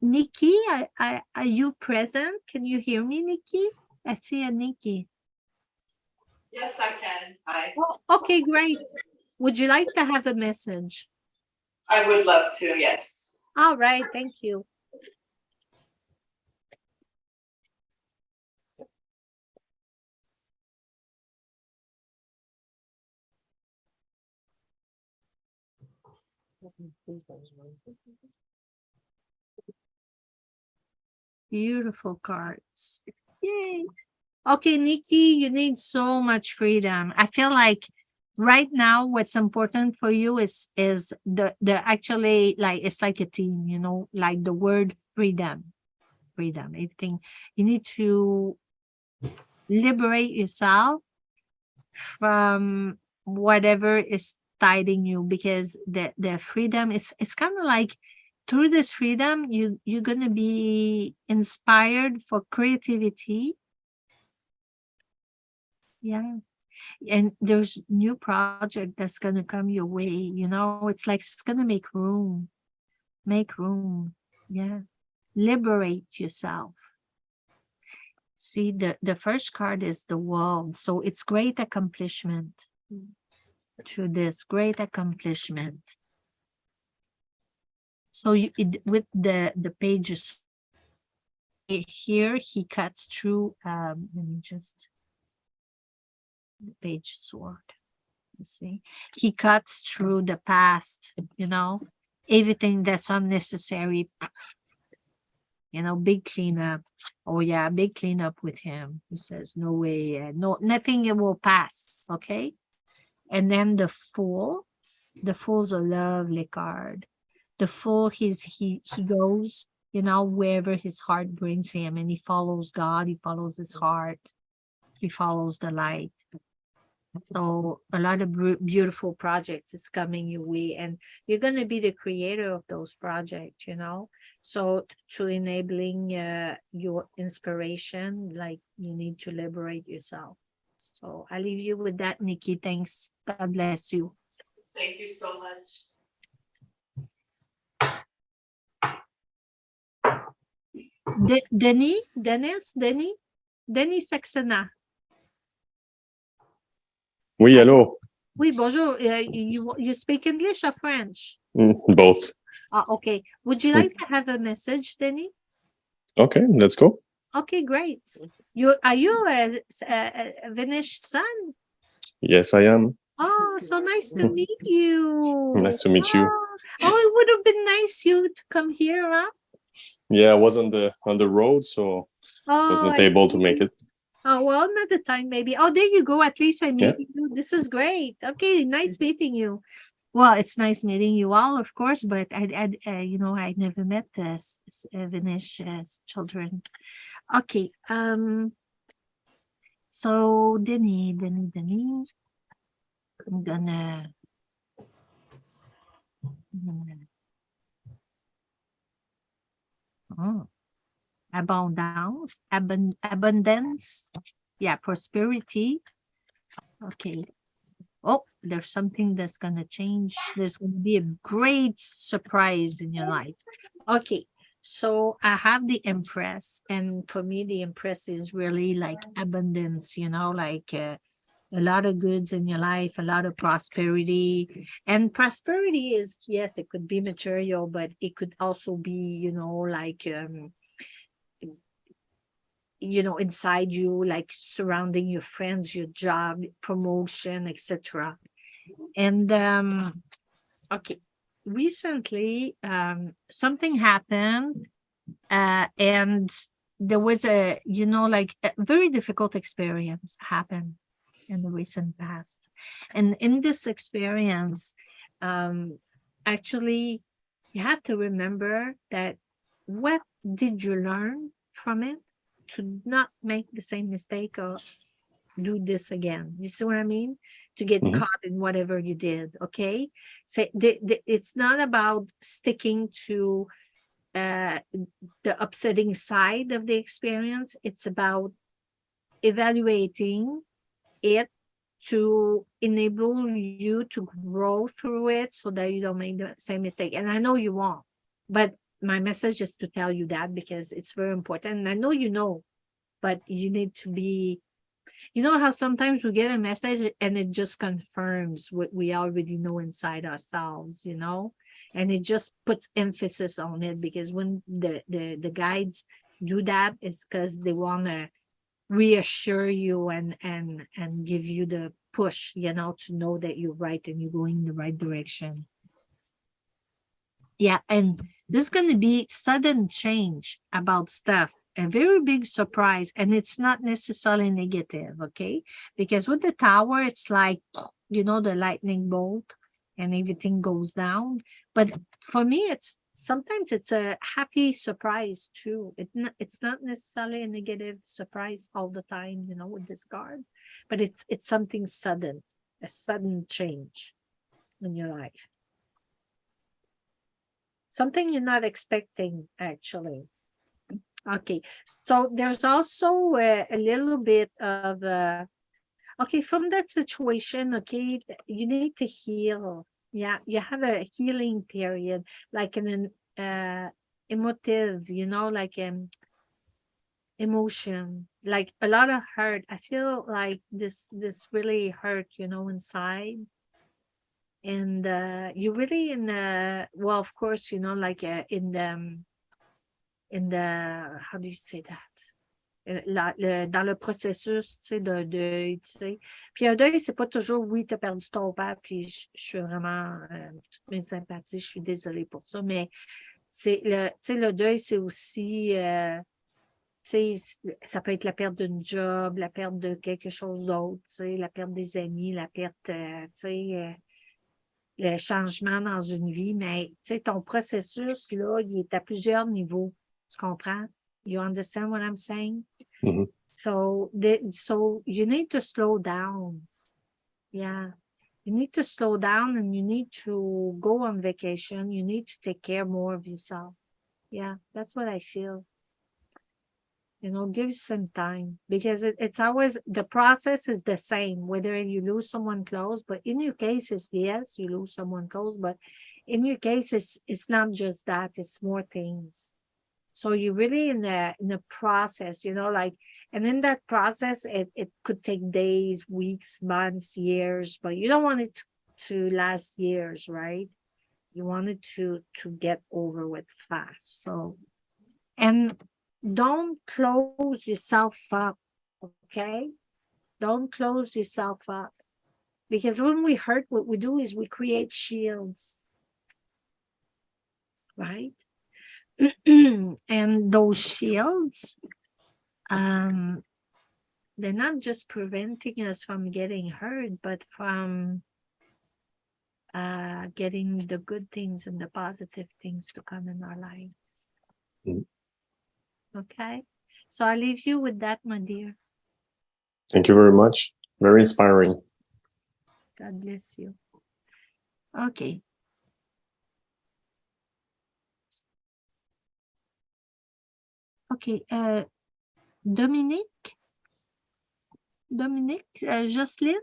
Nikki, are you present? Can you hear me, Nikki? I see a Nikki. Yes, I can. Hi. Oh, okay, great. Would you like to have a message? I would love to, yes. All right, thank you. Beautiful cards. Yay. Okay, Nikki, you need so much freedom. I feel like right now what's important for you is the actually, like, it's like a team, you know, like the word freedom. Freedom. I think you need to liberate yourself from whatever is guiding you, because the freedom is, it's kind of like through this freedom you're gonna be inspired for creativity. Yeah, and there's new project that's gonna come your way, you know, it's like it's gonna make room. Yeah, liberate yourself. See, the first card is the world, so it's great accomplishment. To this great accomplishment, so with the pages here, he cuts through, let me just, the page sword, you see, he cuts through the past, you know, everything that's unnecessary, you know, big cleanup. Oh yeah, big cleanup with him. He says no way, no, nothing, it will pass. Okay. And then the fool's a lovely card. The fool, he goes, you know, wherever his heart brings him, and he follows God, he follows his heart, he follows the light. So a lot of beautiful projects is coming your way, and you're going to be the creator of those projects, you know. So to enabling your inspiration, like, you need to liberate yourself. So I leave you with that, Nikki. Thanks. God bless you. Thank you so much. Denis Saxena. Oui, hello. Oui, bonjour. You speak English or French? Both. Okay. Would you like to have a message, Denis? Okay, let's go. Okay, great. Are you a Vinish son? Yes, I am. Oh, so nice to meet you. Nice to meet you. Oh, it would have been nice you to come here, huh? Yeah, I was on the road, so was not able to make it. Oh, well, another time maybe. Oh, there you go. At least I Yeah. meet you. This is great. Okay, nice meeting you. Well, it's nice meeting you all, of course, but I you know, I never met this Vinish children. Okay. So Denis, I'm gonna oh, abundance, yeah, prosperity. Okay. Oh, there's something that's gonna change. There's gonna be a great surprise in your life. Okay, so I have the Empress, and for me, the Empress is really like abundance, you know, like a lot of goods in your life, a lot of prosperity. And prosperity is, yes, it could be material, but it could also be, you know, like you know, inside you, like surrounding your friends, your job, promotion, etc. And okay, recently something happened, and there was a, you know, like a very difficult experience happened in the recent past. And in this experience, actually, you have to remember that what did you learn from it to not make the same mistake or do this again. You see what I mean? To get caught in whatever you did. Okay. So it's not about sticking to the upsetting side of the experience. It's about evaluating it to enable you to grow through it so that you don't make the same mistake. And I know you won't, but my message is to tell you that because it's very important. And I know you know, but you need to be, you know how sometimes we get a message and it just confirms what we already know inside ourselves, you know, and it just puts emphasis on it, because when the guides do that, it's because they want to reassure you and give you the push, you know, to know that you're right and you're going in the right direction. Yeah, and there's going to be sudden change about stuff, a very big surprise, and it's not necessarily negative, okay? Because with the tower, it's like, you know, the lightning bolt and everything goes down. But for me, it's sometimes it's a happy surprise too. It's not necessarily a negative surprise all the time, you know, with this card, but it's something sudden, a sudden change in your life. Something you're not expecting, actually. Okay, so there's also a little bit of okay, from that situation, okay, you need to heal. Yeah, you have a healing period, like an emotive, you know, like emotion, like a lot of hurt. I feel like this really hurt, you know, inside. And you really in well, of course, you know, like in the how do you say that, dans le processus, tu sais, d'un deuil, tu sais. Puis un deuil, c'est pas toujours, oui, tu as perdu ton père, puis je suis vraiment, toutes mes sympathies, je suis désolée pour ça, mais c'est tu sais, le deuil, c'est aussi, tu sais, ça peut être la perte d'une job, la perte de quelque chose d'autre, tu sais, la perte des amis, la perte, tu sais, le changement dans une vie, mais tu sais, ton processus, là, il est à plusieurs niveaux. Tu comprends? You understand what I'm saying? Mm-hmm. So you need to slow down. Yeah. You need to slow down and you need to go on vacation. You need to take care more of yourself. Yeah, that's what I feel. You know, give some time, because it's always, the process is the same, whether you lose someone close, but in your case, it's yes, you lose someone close, but in your case, it's not just that, it's more things. So you're really in the process, you know, like, and in that process, it could take days, weeks, months, years, but you don't want it to last years, right? You want it to get over with fast. So, and don't close yourself up, okay? Don't close yourself up. Because when we hurt, what we do is we create shields, right? And those shields, they're not just preventing us from getting hurt, but from getting the good things and the positive things to come in our lives. Mm. Okay, so I leave you with that, my dear. Thank you very much. Very inspiring. God bless you. Okay. Okay, Dominique, Jocelyn,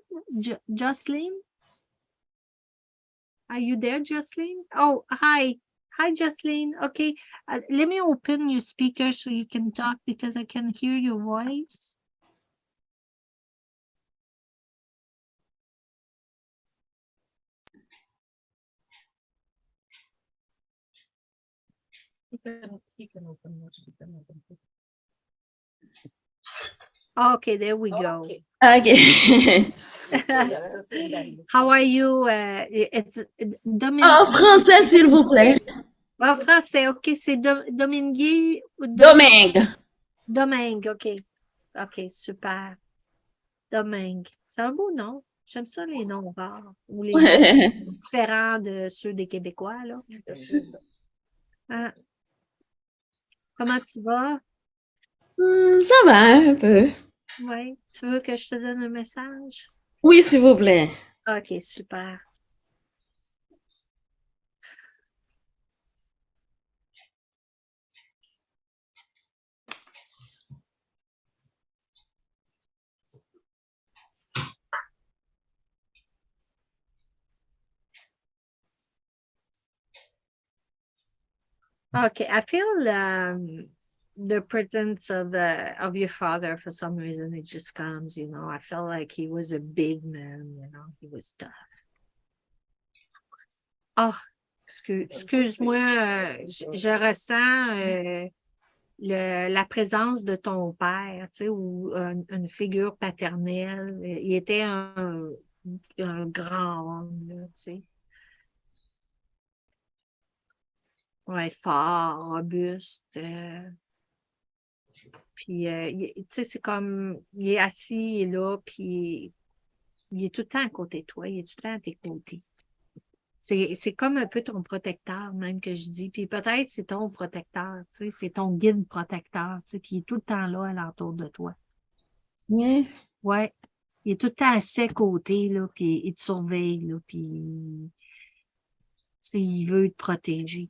Jocelyn, are you there, Jocelyn? Oh, hi. Hi, Jocelyn. Okay, let me open your speaker so you can talk, because I can hear your voice. You can open yours. You can open it. Okay, there we go. Okay. How are you? It's Dominique. En français, s'il vous plaît. En français, ok, c'est Domingue. Domingue. Domingue, ok. Ok, super. Domingue. C'est un beau nom. J'aime ça, les noms rares. Ou les noms différents de ceux des Québécois, là. Hein? Comment tu vas? Ça va un peu. Oui. Tu veux que je te donne un message? Oui, s'il vous plaît. Ok, super. Okay, I feel the presence of your father for some reason it just comes, you know. I felt like he was a big man, you know, he was tough. Oh, excuse-moi, je ressens la présence de ton père, tu sais, ou une figure paternelle. Il était un grand homme, là, tu sais. Ouais, fort, robuste. Puis, tu sais, c'est comme, il est assis là, puis il est tout le temps à côté de toi, il est tout le temps à tes côtés. C'est comme un peu ton protecteur, même que je dis. Puis peut-être c'est ton protecteur, tu sais, c'est ton guide protecteur, tu sais, puis il est tout le temps là, alentour de toi. Oui. Ouais. Il est tout le temps à ses côtés, là, puis il te surveille, là, puis tu sais, il veut te protéger.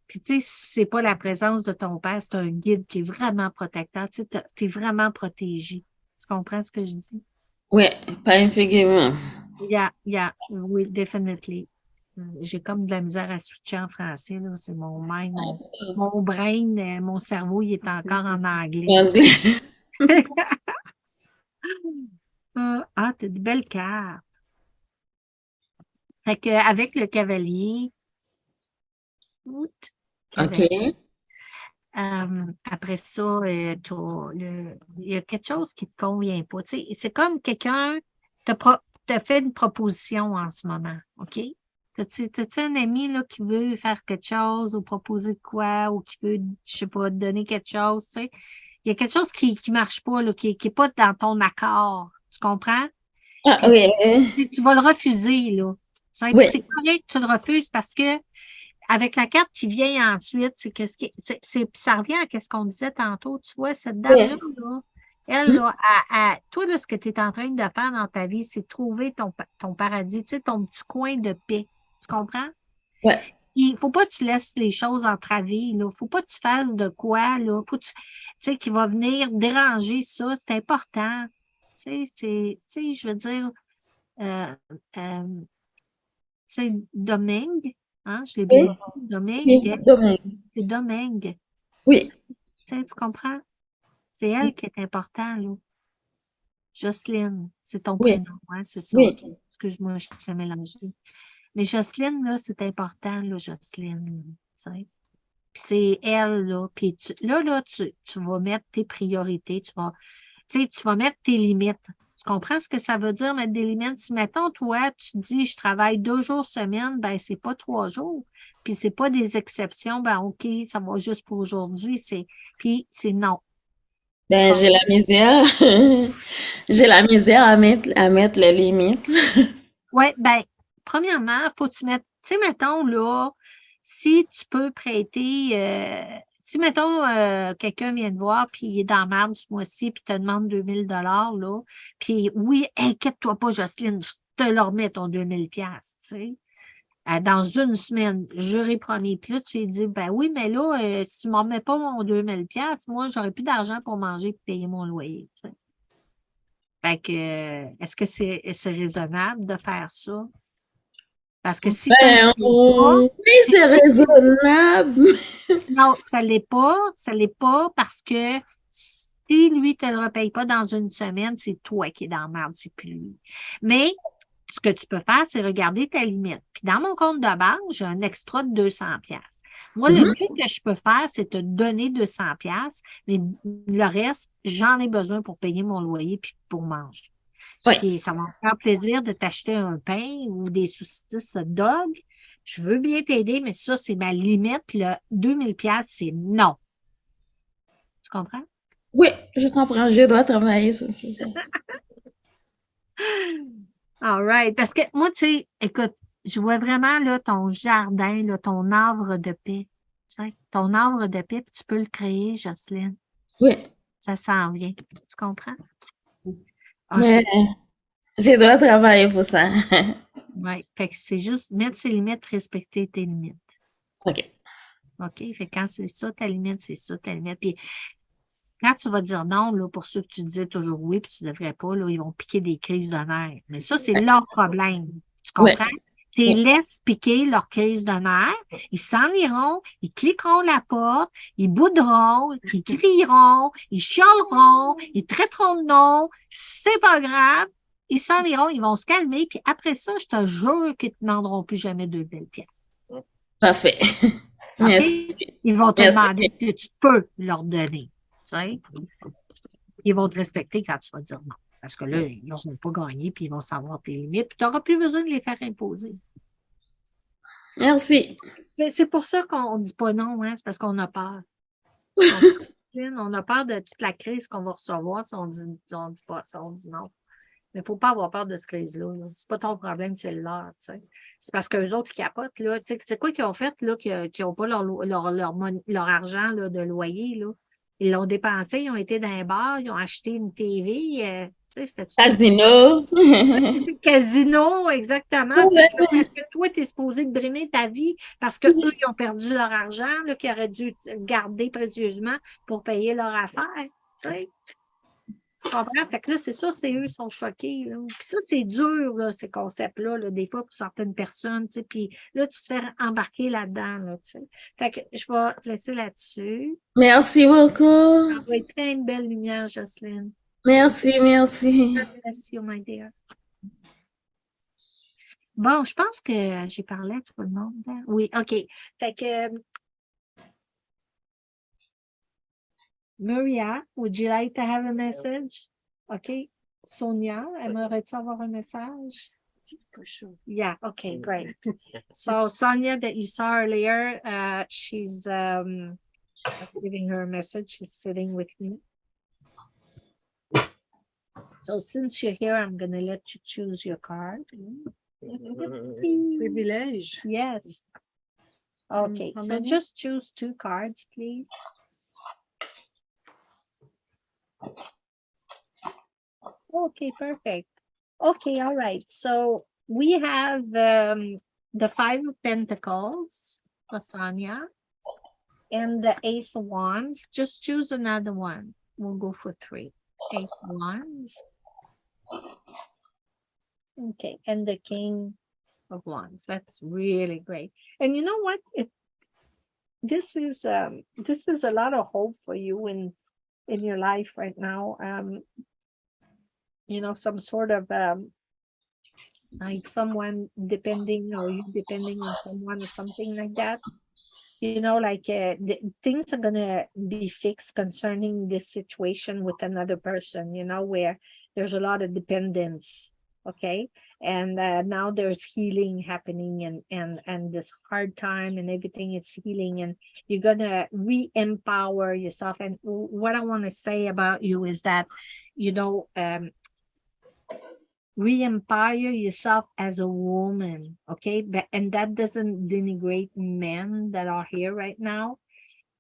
Puis, tu sais, c'est pas la présence de ton père, c'est un guide qui est vraiment protecteur. Tu sais, t'es vraiment protégé. Tu comprends ce que je dis? Oui, pas un figurant. Oui, definitely. J'ai comme de la misère à switcher en français, là. C'est mon mind, mon brain, mon cerveau, il est encore en anglais. Anglais. T'as de belles cartes. Fait qu'avec le cavalier, OK. Après ça, il y a quelque chose qui ne te convient pas. Tu sais, c'est comme quelqu'un t'a fait une proposition en ce moment, OK? T'as-tu un ami là, qui veut faire quelque chose ou proposer de quoi ou qui veut, je sais pas, te donner quelque chose, tu sais? Il y a quelque chose qui ne marche pas, là, qui n'est pas dans ton accord. Tu comprends? Ah, Puis oui. tu vas le refuser, là. Oui. C'est correct que tu le refuses parce que avec la carte qui vient ensuite, c'est que ça revient à ce qu'on disait tantôt. Tu vois, cette dame-là, là, elle, là, toi, là, ce que tu es en train de faire dans ta vie, c'est trouver ton paradis, tu sais, ton petit coin de paix. Tu comprends? Oui. Il ne faut pas que tu laisses les choses entraver. Il ne faut pas que tu fasses de quoi, là. Faut que tu sais, qui va venir déranger ça. C'est important. Tu sais, je veux dire, euh, euh, tu sais, Domingue, hein, je l'ai bien dit, Domingue, Oui, Domingue. c'est Domingue. Oui. Tu sais, tu comprends? C'est elle qui est importante, là. Jocelyne, c'est ton Oui. prénom, hein, c'est ça. Oui. OK. Excuse-moi, je t'ai mélangé. Mais Jocelyne, là, c'est important, là, Jocelyne. Tu sais. Puis c'est elle, là. Puis tu vas mettre tes priorités, tu sais, tu vas mettre tes limites. Tu comprends ce que ça veut dire, mettre des limites? Si, mettons, toi, tu te dis, je travaille 2 jours semaine, ben, c'est pas 3 jours. Puis c'est pas des exceptions, ben, OK, ça va juste pour aujourd'hui. Puis c'est non. Ben, j'ai la misère. J'ai la misère à mettre les limites. Oui, ben, premièrement, faut que tu mettes, tu sais, mettons, là, si tu peux prêter, si, mettons, quelqu'un vient te voir, puis il est dans la merde ce mois-ci, puis te demande 2000 là, puis oui, inquiète-toi pas, Jocelyne, je te le remets ton 2000 tu sais, dans une semaine, j'aurais promis. Puis là, tu lui dis, ben oui, mais là, si tu ne m'en remets pas mon 2000 moi, j'aurais plus d'argent pour manger et payer mon loyer, tu sais. Fait que, est-ce que c'est raisonnable de faire ça? Parce que si tu ne Ben, le fais pas, oui, c'est raisonnable. non, ça l'est pas. Ça l'est pas parce que si lui te le repaye pas dans une semaine, c'est toi qui es dans la merde, c'est plus lui. Mais ce que tu peux faire, c'est regarder ta limite. Puis dans mon compte de banque, j'ai un extra de 200 pièces. Moi, le mieux que je peux faire, c'est te donner 200 pièces, mais le reste, j'en ai besoin pour payer mon loyer puis pour manger. Oui. Puis ça va me faire plaisir de t'acheter un pain ou des saucisses hot dog. Je veux bien t'aider, mais ça, c'est ma limite. Puis le 2000 pièces, c'est non. Tu comprends? Oui, je comprends. Je dois travailler sur ça. All right. Parce que moi, tu sais, écoute, je vois vraiment là, ton jardin, là, ton arbre de paix. Tu sais, ton arbre de paix, puis tu peux le créer, Jocelyne. Oui. Ça s'en vient. Tu comprends? Mais je dois travailler pour ça. Oui. Fait que c'est juste mettre ses limites, respecter tes limites. OK. OK? Fait que quand c'est ça, ta limite, c'est ça, ta limite. Puis quand tu vas dire non, là, pour ceux que tu disais toujours oui, puis tu ne devrais pas, là, ils vont piquer des crises de nerfs. Mais ça, c'est leur problème. Tu Oui. comprends? Tu laisses piquer leur crise de nerfs, ils s'en iront, ils cliqueront la porte, ils boudront, ils crieront, ils chialeront, ils traiteront de nom, c'est pas grave, ils s'en iront, ils vont se calmer, puis après ça, je te jure qu'ils ne te demanderont plus jamais 2000 pièces. Parfait. OK? Merci. Ils vont te Merci. demander ce que tu peux leur donner. Tu sais? Ils vont te respecter quand tu vas dire non. Parce que là, ils n'auront pas gagné, puis ils vont savoir tes limites, puis tu n'auras plus besoin de les faire imposer. Merci. Mais c'est pour ça qu'on ne dit pas non, hein? C'est parce qu'on a peur. On a peur de toute la crise qu'on va recevoir si on dit pas ça, on dit non. Mais il ne faut pas avoir peur de cette crise-là. Là. C'est pas ton problème, c'est le leur. Tu sais. C'est parce qu'eux autres, ils capotent. Là. Tu sais, c'est quoi qu'ils ont fait là, qu'ils n'ont pas leur argent là, de loyer? Là. Ils l'ont dépensé, ils ont été dans un bar, ils ont acheté une TV. Tu sais, c'était Casino. Casino, exactement. Ouais. Tu sais, est-ce que toi, tu es supposé de brimer ta vie parce qu'eux, ils ont perdu leur argent, là, qu'ils auraient dû garder précieusement pour payer leur affaire? Tu sais? Tu comprends? Fait que là, c'est ça, c'est eux qui sont choqués. Là. Puis ça, c'est dur, là, ces concepts-là, là, des fois, pour certaines personnes. Tu sais, puis là, tu te fais embarquer là-dedans. Là, tu sais. Fait que je vais te laisser là-dessus. Merci beaucoup. Ça va être plein de belle lumière, Jocelyne. Merci, merci. God bless you, my dear. Bon, je pense que j'ai parlé à tout le monde. Hein? Oui, OK. Fait que Maria, would you like to have a message? OK. Sonia, aimerais-tu avoir un message? Yeah, okay, great. So Sonia that you saw earlier, she's giving her a message. She's sitting with me. So since you're here, I'm going to let you choose your card. Privilege. Yes. Okay, How so many? just choose 2 cards, please. Okay, perfect. Okay, all right. So we have the 5 of Pentacles, Lasagna, and the Ace of Wands. Just choose another one. We'll go for 3. Ace of Wands. Okay, and the King of Wands. That's really great. And you know what? This is a lot of hope for you in your life right now. You know, some sort of like someone depending or you depending on someone or something like that. You know, like things are gonna be fixed concerning this situation with another person, you know, where there's a lot of dependence. Okay. And now there's healing happening and this hard time and everything is healing and you're gonna re-empower yourself. And what I want to say about you is that, you know, re-empower yourself as a woman, okay? And that doesn't denigrate men that are here right now,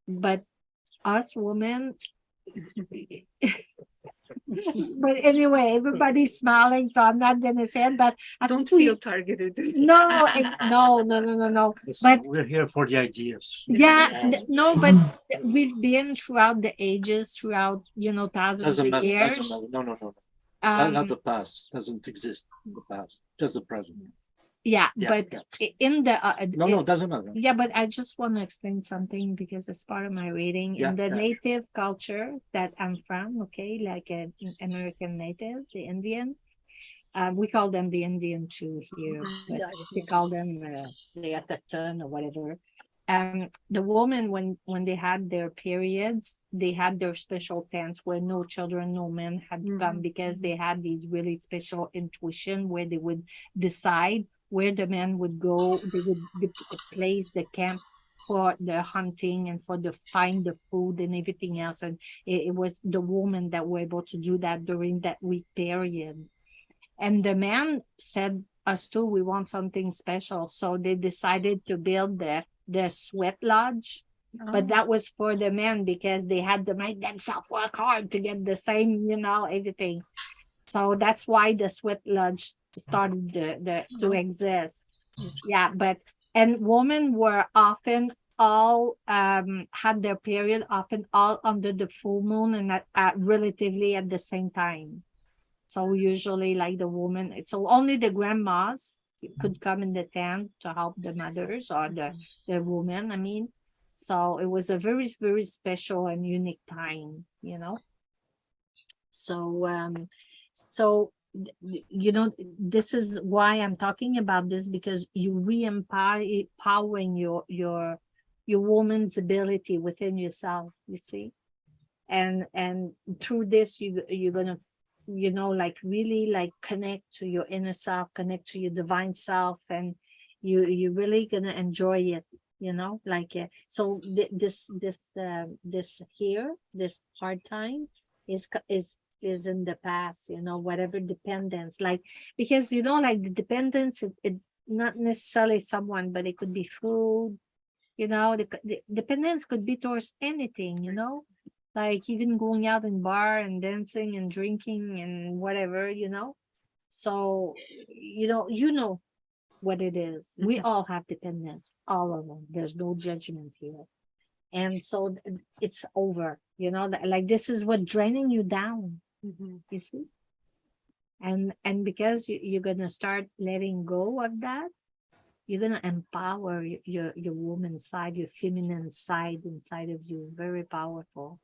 but us women. But anyway, everybody's smiling, so I'm not gonna say it. But I Don't think feel targeted. no. But We're here for the ideas. yeah, no, but we've been throughout the ages, throughout thousands Doesn't of matter. years. Doesn't matter. No. Um, Not the past. Doesn't exist in the past. Just the present. Yeah, Yeah, but in the No, doesn't matter. yeah, but I just want to explain something because it's part of my reading. Yeah, In the yeah. native culture that I'm from, okay, like an American native, the Indian, we call them the Indian too here, but we call them the Atatan or whatever. The woman when they had their periods, they had their special tents where no children, no men had come because they had these really special intuition where they would decide where the men would go. They would place the camp for the hunting and for the find the food and everything else. And it was the woman that were able to do that during that week period. And the man said, us too, we want something special. So they decided to build the sweat lodge. But that was for the men because they had to make themselves work hard to get the same, everything. So that's why the sweat lodge started to exist. Yeah, and women were often all had their period often all under the full moon and relatively at the same time. So usually like the woman, so only the grandmas could come in the tent to help the mothers or the women. I mean, so it was a very, very special and unique time, you know. So this is why I'm talking about this, because you empowering your woman's ability within yourself, you see. And through this you're gonna, like really like connect to your inner self, connect to your divine self, and you're really gonna enjoy it, like so this here, this hard time is in the past, whatever dependence, like, because like the dependence, it not necessarily someone, but it could be food, the dependence could be towards anything, like even going out in bar and dancing and drinking and whatever, so you know what it is. We all have dependence, all of them. There's no judgment here. And so it's over, like this is what draining you down, you see. And because you're gonna start letting go of that, you're gonna empower your woman side, your feminine side inside of you, very powerful.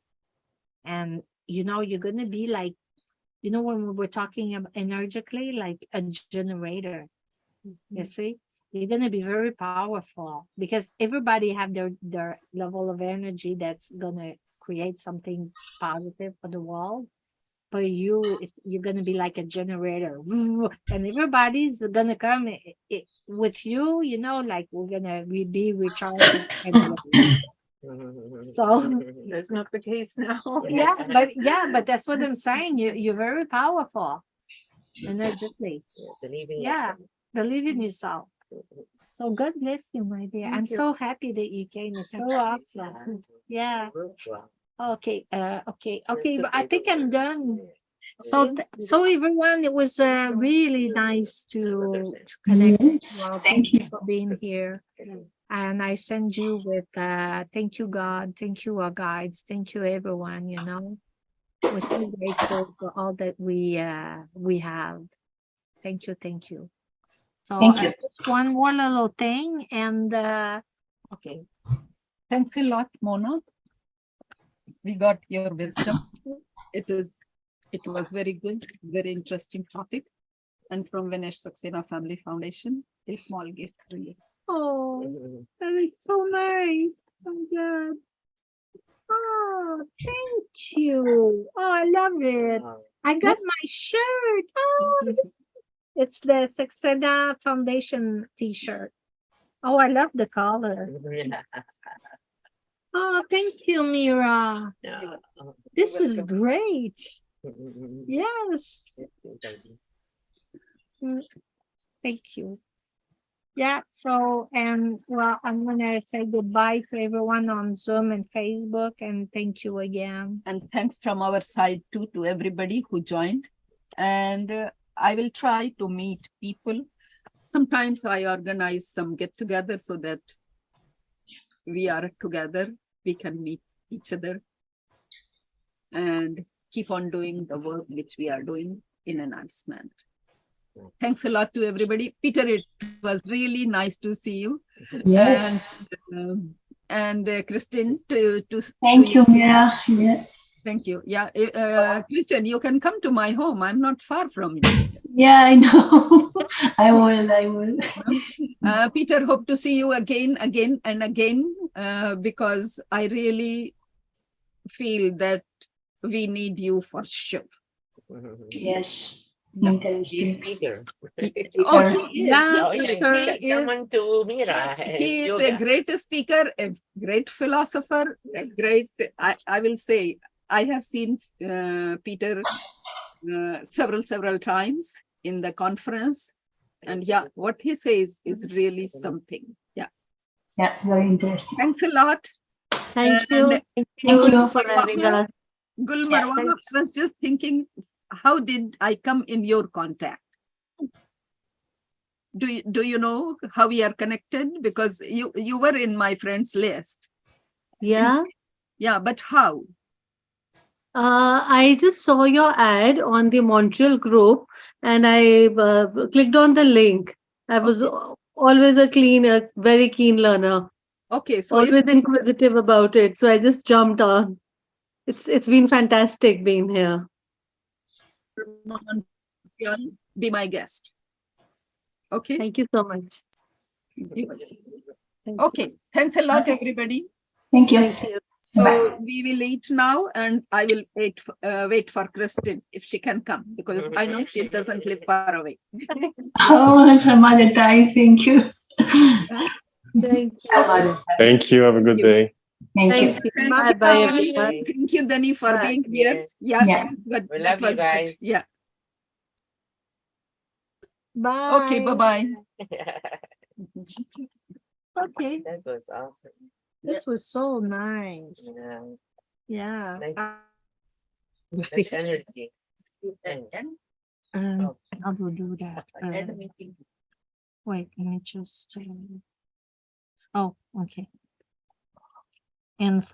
And you're gonna be like, when we were talking about energetically, like a generator. You see, you're gonna be very powerful, because everybody have their level of energy that's gonna create something positive for the world. But you're gonna be like a generator, and everybody's gonna come with you. Like we be recharged anyway. So That's not the case now. but that's what I'm saying. You're very powerful energetically. Believe in yourself. So God bless you, my dear. I'm so happy that you came. It's so awesome. Yeah. Okay. But I think I'm done. So everyone, it was really nice to connect. Well, thank you for being here. And I send you with thank you, God. Thank you, our guides. Thank you, everyone. We're so grateful for all that we have. Thank you. So Thank you. just one more little thing, and okay. Thanks a lot, Mona. We got your wisdom. It was very good, very interesting topic. And from Vinesh Saxena Family Foundation, a small gift for you. Oh, that is so nice. Oh, good. Oh, thank you. Oh, I love it. I got my shirt. Oh, it's the Saxena Foundation t-shirt. Oh, I love the color. Oh, thank you, Mira. This is great. Yes. Thank you. Yeah, so, and well, I'm gonna say goodbye to everyone on Zoom and Facebook, and thank you again. And thanks from our side too to everybody who joined. And I will try to meet people. Sometimes I organize some get-together so that we are together, we can meet each other and keep on doing the work which we are doing in a nice manner. Thanks a lot to everybody. Peter, it was really nice to see you. Yes. And Christine, Thank you, Mira. Yes. Thank you. Yeah, Christian, you can come to my home. I'm not far from you. Yeah, I know. I will. Peter, hope to see you again and again, because I really feel that we need you for sure. Yes. He's bigger. Oh, he is. Yeah, He sure to Mira. He is a great speaker, a great philosopher, a great, I will say, I have seen Peter several times in the conference. And yeah, what he says is really something. Yeah. Yeah, very interesting. Thanks a lot. Thank you. Thank you. For having us. Gulmarwa, I was just thinking, how did I come in your contact? Do you know how we are connected? Because you were in my friends list. Yeah. Yeah, but how? I just saw your ad on the Montreal group, and I clicked on the link, I was always a very keen learner, Okay, so always inquisitive about it. So I just jumped on. It's been fantastic being here. be my guest. Okay. Thank you so much. Okay. Thanks a lot, everybody. Thank you. Thank you. So Bye. we will eat now, and I will wait for Kristen if she can come, because I know she doesn't live far away. Oh, some other time. Thank you. Thank you. Some other time. Thank you. Have a good day. Thank you. Thank you. Thank you, Bye bye, Dani. everyone. Thank you, Dani, for Bye. being here. Yeah, Yeah. but We that love you was good. guys. Yeah. Bye. Okay. Bye-bye. Okay. That was awesome. This was so nice. Yeah. Yeah. Nice energy. How do we do that? Wait, let me just. Oh, okay. And for